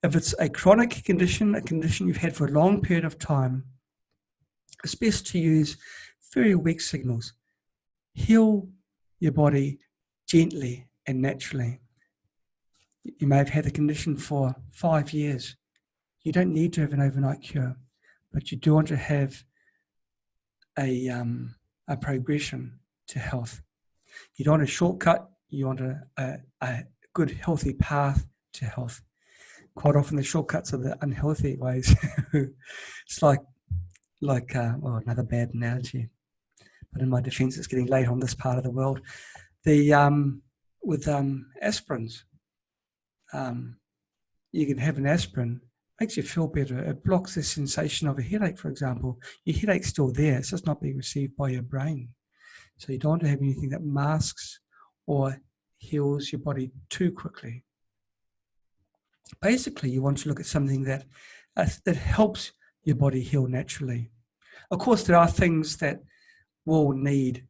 If it's a chronic condition, a condition you've had for a long period of time, it's best to use very weak signals. Heal your body gently and naturally. You may have had the condition for 5 years. You don't need to have an overnight cure, but you do want to have a progression to health. You don't want a shortcut. You want a good, healthy path to health. Quite often the shortcuts are the unhealthy ways. It's like another bad analogy. But in my defense, it's getting late on this part of the world. With aspirins, you can have an aspirin, makes you feel better. It blocks the sensation of a headache, for example. Your headache's still there, it's just not being received by your brain. So you don't want to have anything that masks or heals your body too quickly. Basically, you want to look at something that helps your body heal naturally. Of course, there are things that will need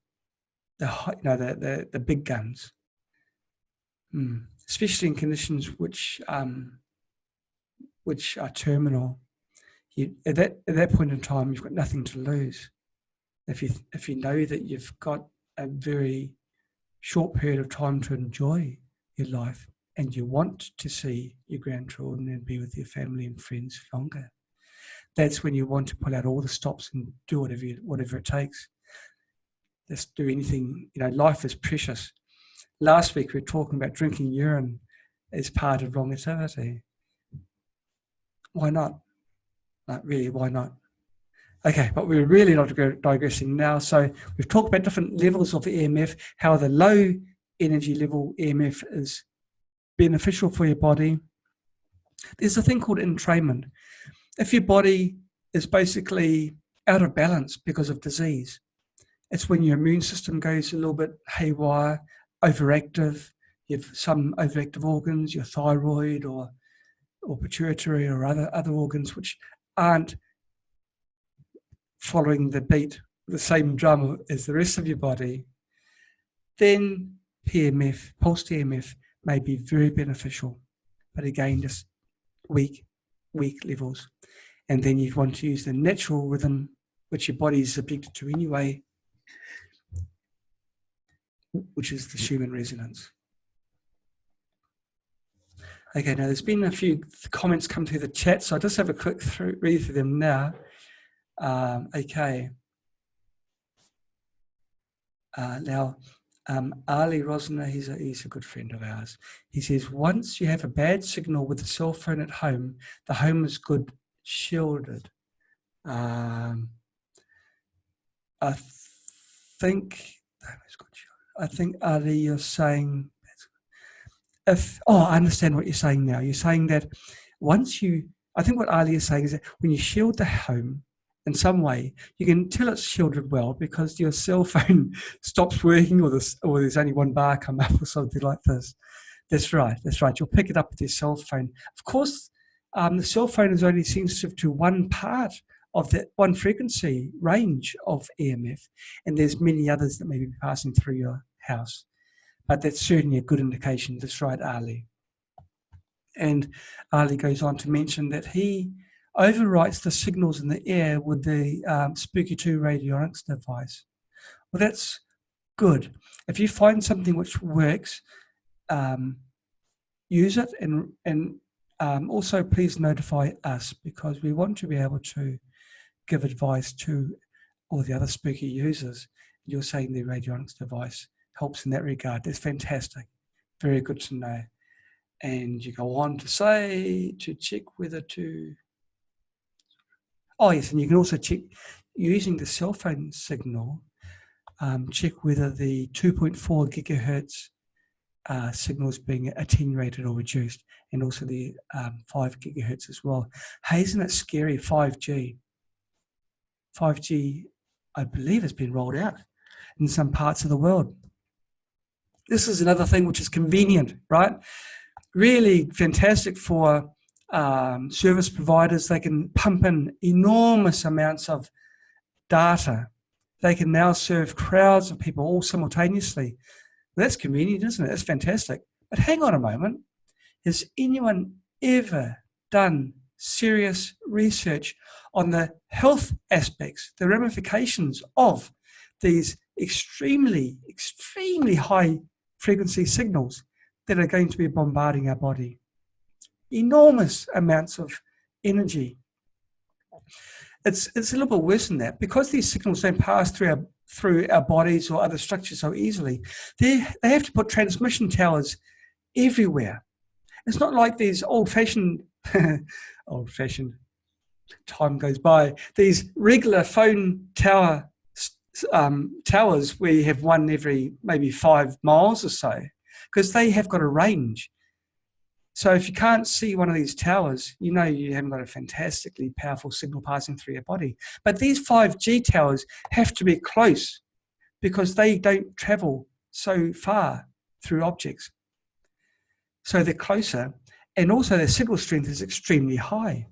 the big guns, especially in conditions which are terminal. At that point in time, you've got nothing to lose. If you know that you've got a very short period of time to enjoy your life, and you want to see your grandchildren and be with your family and friends longer, that's when you want to pull out all the stops and do whatever it takes. Just do anything. Life is precious. Last week we were talking about drinking urine as part of longevity. Why not? Really, why not? Okay, but we're really not digressing now. So we've talked about different levels of EMF, how the low energy level EMF is beneficial for your body. There's a thing called entrainment. If your body is basically out of balance because of disease, it's when your immune system goes a little bit haywire, overactive. You have some overactive organs, your thyroid or pituitary or other organs which aren't following the beat, the same drum as the rest of your body. Then PMF, pulsed EMF, may be very beneficial, but again, just weak levels. And then you'd want to use the natural rhythm, which your body is subjected to anyway, which is the Schumann resonance. Okay, now there's been a few comments come through the chat, so I'll just have a quick read through them now. Okay. Now, Ali Rosner, he's a good friend of ours. He says, once you have a bad signal with the cell phone at home, the home is good shielded. I think Ali, you're saying, I understand what you're saying now. You're saying that I think what Ali is saying is that when you shield the home in some way, you can tell it's shielded well because your cell phone stops working or there's only one bar come up or something like this. That's right. You'll pick it up with your cell phone. Of course, the cell phone is only sensitive to one part of that one frequency range of EMF, and there's many others that may be passing through your house. But that's certainly a good indication. That's right, Ali. And Ali goes on to mention that he overwrites the signals in the air with the Spooky 2 radionics device. Well, that's good. If you find something which works, use it, and also please notify us, because we want to be able to give advice to all the other spooky users. You're saying the radionics device helps in that regard. That's fantastic. Very good to know. And you go on to say to check whether to... Oh, yes, and you can also check, using the cell phone signal, check whether the 2.4 gigahertz signal is being attenuated or reduced, and also the 5 gigahertz as well. Hey, isn't it scary, 5G? 5G, I believe, has been rolled out in some parts of the world. This is another thing which is convenient, right? Really fantastic for service providers. They can pump in enormous amounts of data. They can now serve crowds of people all simultaneously. That's convenient, isn't it? That's fantastic. But hang on a moment. Has anyone ever done serious research on the health aspects, the ramifications of these extremely, extremely high frequency signals that are going to be bombarding our body? Enormous amounts of energy. It's a little bit worse than that. Because these signals don't pass through our bodies or other structures so easily, they have to put transmission towers everywhere. It's not like these old-fashioned, time goes by, these regular phone towers where you have one every maybe 5 miles or so, because they have got a range. So if you can't see one of these towers, you know you haven't got a fantastically powerful signal passing through your body. But these 5G towers have to be close because they don't travel so far through objects. So they're closer, and also their signal strength is extremely high.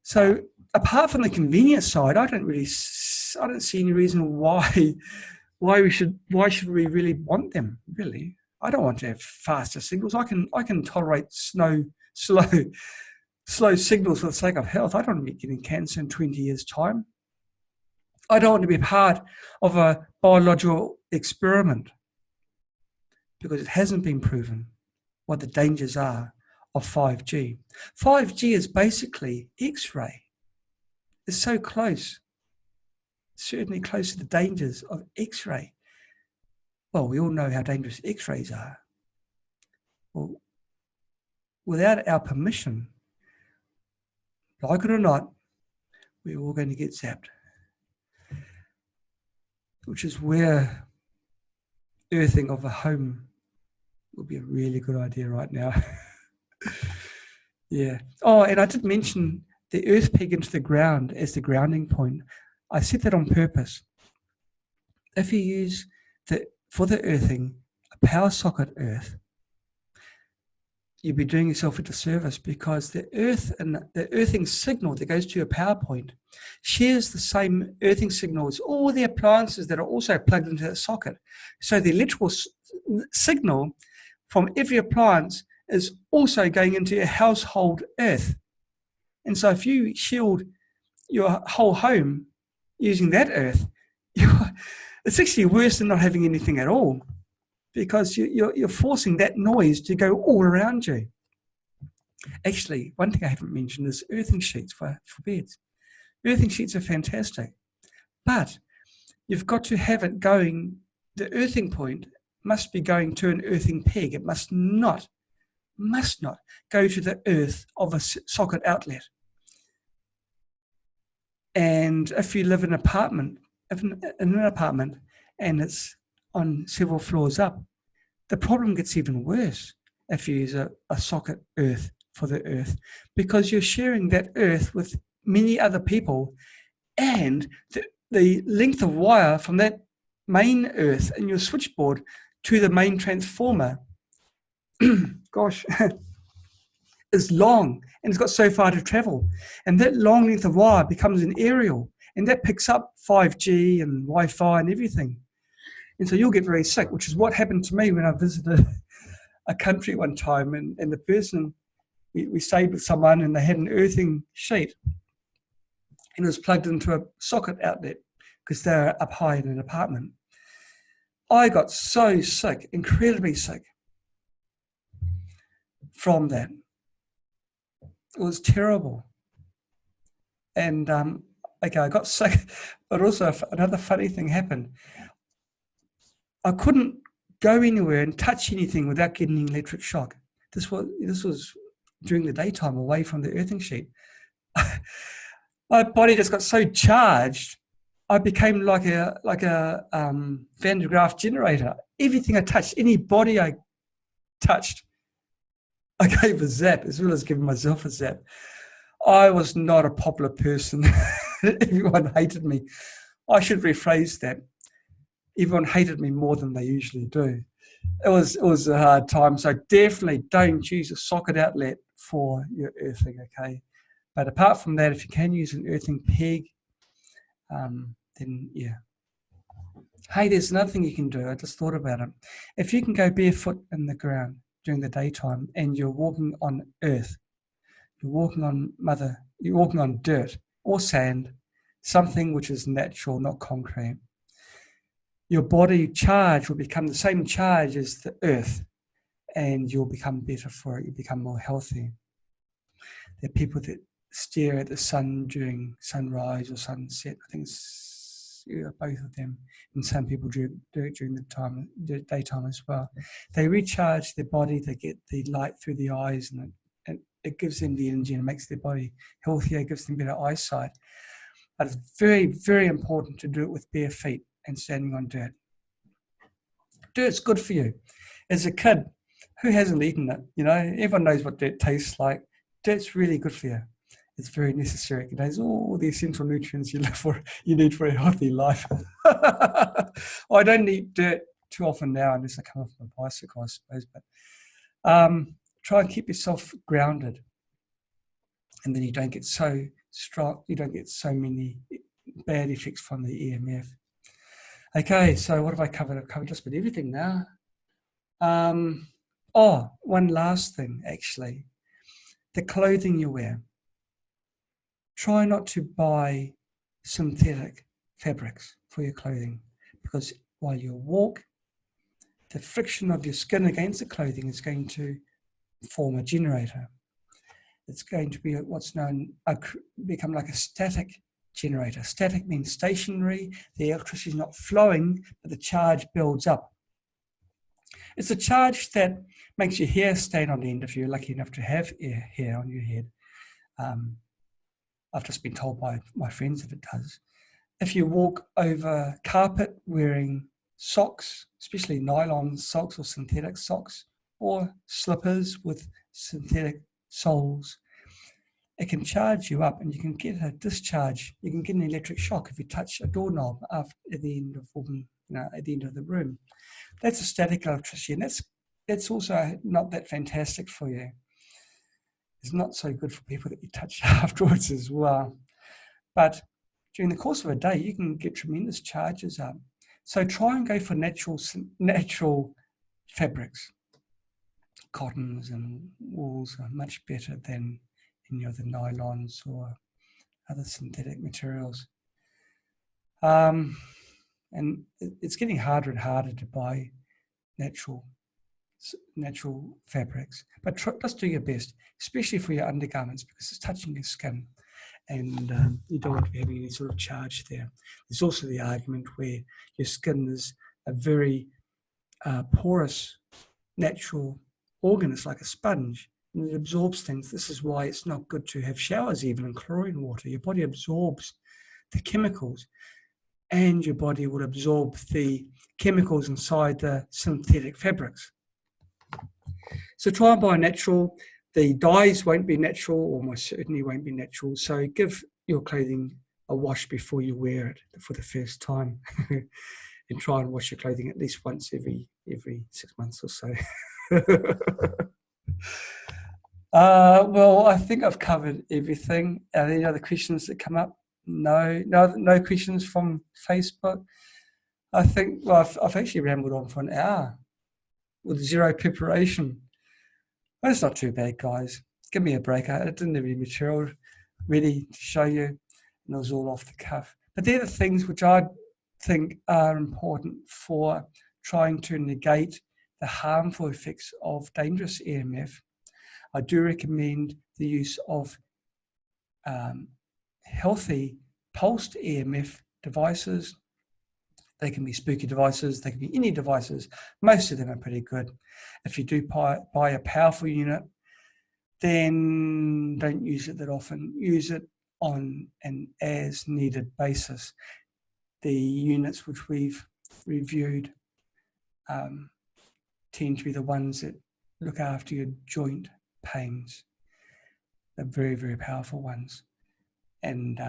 So apart from the convenience side, I don't see any reason why should we really want them, really. I don't want to have faster signals. I can tolerate slow signals for the sake of health. I don't want to be getting cancer in 20 years' time. I don't want to be part of a biological experiment because it hasn't been proven what the dangers are of 5G. 5G is basically X-ray. It's so close, certainly close to the dangers of X-ray. Well, we all know how dangerous X-rays are. Well, without our permission, like it or not, we're all going to get zapped, which is where earthing of a home would be a really good idea right now. Yeah. Oh, and I did mention the earth peg into the ground as the grounding point. I said that on purpose. If you use for the earthing a power socket earth, you'd be doing yourself a disservice because the earth and the earthing signal that goes to your power point shares the same earthing signal as all the appliances that are also plugged into that socket. So the electrical signal from every appliance is also going into your household earth. And so if you shield your whole home using that earth, it's actually worse than not having anything at all, because you're forcing that noise to go all around you. Actually, one thing I haven't mentioned is earthing sheets for beds. Earthing sheets are fantastic, but you've got to have it going, the earthing point must be going to an earthing peg. It must not go to the earth of a socket outlet. And if you live in an apartment, and it's on several floors up, the problem gets even worse if you use a socket earth for the earth, because you're sharing that earth with many other people, and the length of wire from that main earth in your switchboard to the main transformer, gosh, is long, and it's got so far to travel. And that long length of wire becomes an aerial, and that picks up 5G and Wi-Fi and everything. And so you'll get very sick, which is what happened to me when I visited a country one time, and the person, we stayed with someone and they had an earthing sheet and it was plugged into a socket outlet because they're up high in an apartment. I got so sick, incredibly sick from that. It was terrible. And okay, I got sick, but also another funny thing happened. I couldn't go anywhere and touch anything without getting an electric shock. This was during the daytime, away from the earthing sheet. My body just got so charged, I became like a Van de Graaff generator. Everything I touched, any body I touched, I gave a zap, as well as giving myself a zap. I was not a popular person. Everyone hated me. I should rephrase that. Everyone hated me more than they usually do. It was a hard time. So definitely don't use a socket outlet for your earthing, okay? But apart from that, if you can use an earthing peg, then yeah. Hey, there's another thing you can do. I just thought about it. If you can go barefoot in the ground during the daytime and you're walking on earth, you're walking on dirt or sand, something which is natural, not concrete, your body charge will become the same charge as the earth, and you'll become better for it. You become more healthy. There are people that stare at the sun during sunrise or sunset. I think it's both of them, and some people do it during the daytime as well. They recharge their body. They get the light through the eyes, and it gives them the energy and makes their body healthier. It gives them better eyesight. But it's very, very important to do it with bare feet and standing on dirt. Dirt's good for you. As a kid, who hasn't eaten it? You know, everyone knows what dirt tastes like. Dirt's really good for you. It's very necessary. It contains all the essential nutrients you need for a healthy life. I don't eat dirt too often now, unless I come off my bicycle, I suppose. But try and keep yourself grounded, and then you don't get so strong. You don't get so many bad effects from the EMF. Okay, so what have I covered? I've covered just about everything now. One last thing, actually. The clothing you wear. Try not to buy synthetic fabrics for your clothing, because while you walk, the friction of your skin against the clothing is going to form a generator. It's going to be what's known, become like a static generator. Static means stationary, the electricity is not flowing, but the charge builds up. It's a charge that makes your hair stand on end if you're lucky enough to have hair on your head. I've just been told by my friends that it does. If you walk over carpet wearing socks, especially nylon socks or synthetic socks, or slippers with synthetic soles, it can charge you up and you can get a discharge. You can get an electric shock if you touch a doorknob at the end of at the end of the room. That's a static electricity, and that's also not that fantastic for you. It's not so good for people that you touch afterwards as well. But during the course of a day, you can get tremendous charges up. So try and go for natural fabrics. Cottons and wools are much better than any of the nylons or other synthetic materials. And it's getting harder and harder to buy natural fabrics, but just do your best, especially for your undergarments, because it's touching your skin, and you don't want to be having any sort of charge there. There's also the argument where your skin is a very porous natural organ. It's like a sponge, and it absorbs things. This is why it's not good to have showers even in chlorine water. Your body absorbs the chemicals, and your body will absorb the chemicals inside the synthetic fabrics. So try and buy natural. The dyes won't be natural, almost certainly won't be natural. So give your clothing a wash before you wear it for the first time. And try and wash your clothing at least once every 6 months or so. Well, I think I've covered everything. Are there any other questions that come up? No questions from Facebook. I think, well, I've actually rambled on for an hour with zero preparation. Well, it's not too bad, guys. Give me a break. I didn't have any material ready to show you, and it was all off the cuff. But they're the things which I think are important for trying to negate the harmful effects of dangerous EMF. I do recommend the use of healthy pulsed EMF devices. They can be spooky devices, they can be any devices. Most of them are pretty good. If you do buy a powerful unit, then don't use it that often. Use it on an as needed basis. The units which we've reviewed tend to be the ones that look after your joint pains. They're very, very powerful ones. And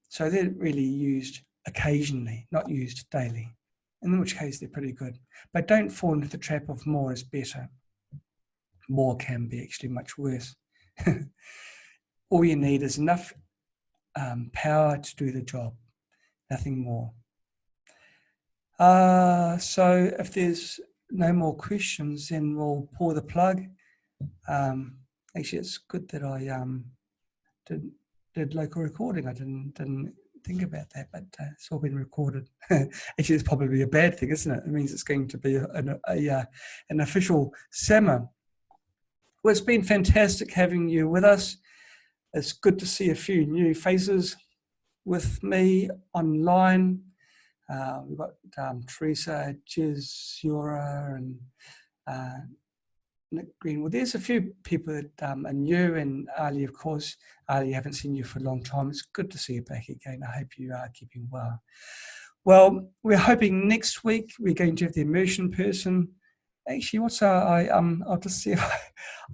so they're really used occasionally, not used daily, in which case they're pretty good. But don't fall into the trap of more is better. More can be actually much worse. All you need is enough power to do the job, nothing more. So if there's no more questions, then we'll pull the plug. Actually, it's good that I did local recording. I didn't think about that, but it's all been recorded. Actually, it's probably a bad thing, isn't it? It means it's going to be an official SAMA. Well, it's been fantastic having you with us. It's good to see a few new faces with me online. We've got Teresa Jezura and Nick Greenwood. There's a few people that are new, and Ali, of course. Ali, I haven't seen you for a long time. It's good to see you back again. I hope you are keeping well. Well, we're hoping next week we're going to have the immersion person. Actually, I'll just see if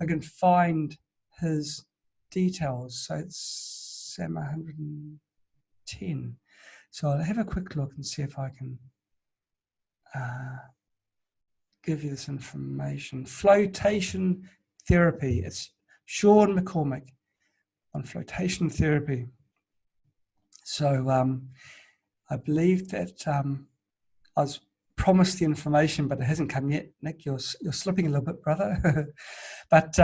I can find his details. So it's Sam 110. So I'll have a quick look and see if I can give you this information. Flotation therapy. It's Sean McCormick on flotation therapy. So I believe that I was promised the information, but it hasn't come yet. Nick, you're slipping a little bit, brother. But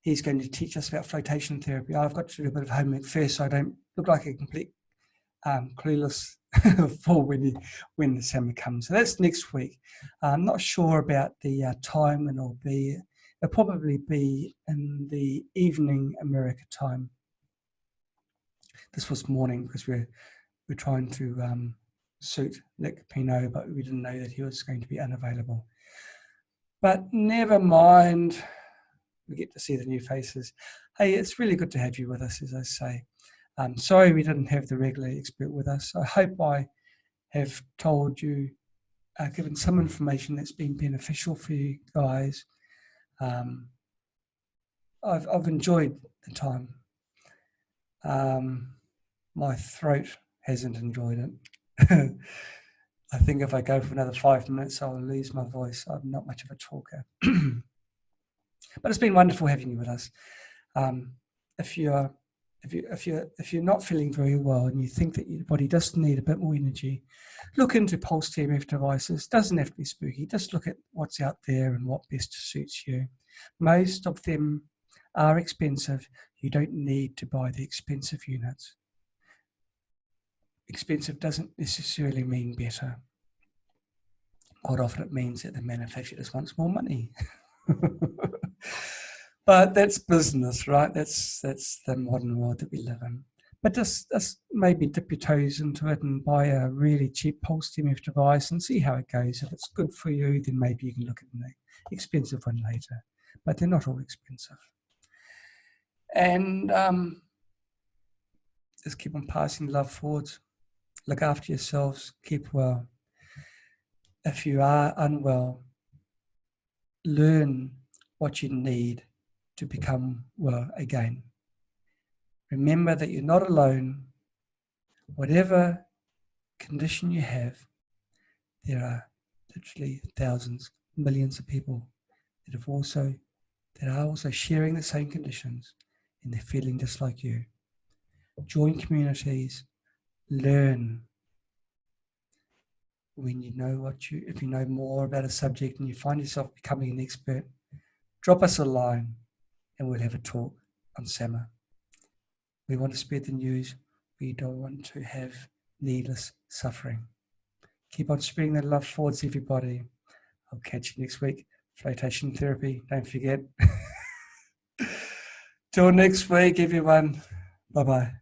he's going to teach us about flotation therapy. I've got to do a bit of homework first, so I don't look like a complete clueless fool when the summer comes. So that's next week. I'm not sure about the time, and it'll probably be in the evening America time. This was morning because we're trying to suit Nick Pino, but we didn't know that he was going to be unavailable. But never mind. We get to see the new faces. Hey, it's really good to have you with us, as I say. Sorry we didn't have the regular expert with us. I hope I have told you, given some information that's been beneficial for you guys. I've enjoyed the time. My throat hasn't enjoyed it. I think if I go for another 5 minutes, I'll lose my voice. I'm not much of a talker. But it's been wonderful having you with us. If you're not feeling very well and you think that your body does need a bit more energy, look into pulsed EMF devices. Doesn't have to be spooky. Just look at what's out there and what best suits you. Most of them are expensive. You don't need to buy the expensive units. Expensive doesn't necessarily mean better. Quite often it means that the manufacturer just wants more money. But that's business, right? That's the modern world that we live in. But just maybe dip your toes into it and buy a really cheap pulsed EMF device and see how it goes. If it's good for you, then maybe you can look at the expensive one later. But they're not all expensive. And just keep on passing love forwards. Look after yourselves. Keep well. If you are unwell, learn what you need to become well again. Remember that you're not alone. Whatever condition you have, there are literally thousands, millions of people that are also sharing the same conditions, and they're feeling just like you. Join communities, learn. When you know if you know more about a subject and you find yourself becoming an expert, drop us a line and we'll have a talk on SAMA. We want to spread the news. We don't want to have needless suffering. Keep on spreading the love forwards, everybody. I'll catch you next week. Flotation therapy, don't forget. Till next week, everyone. Bye-bye.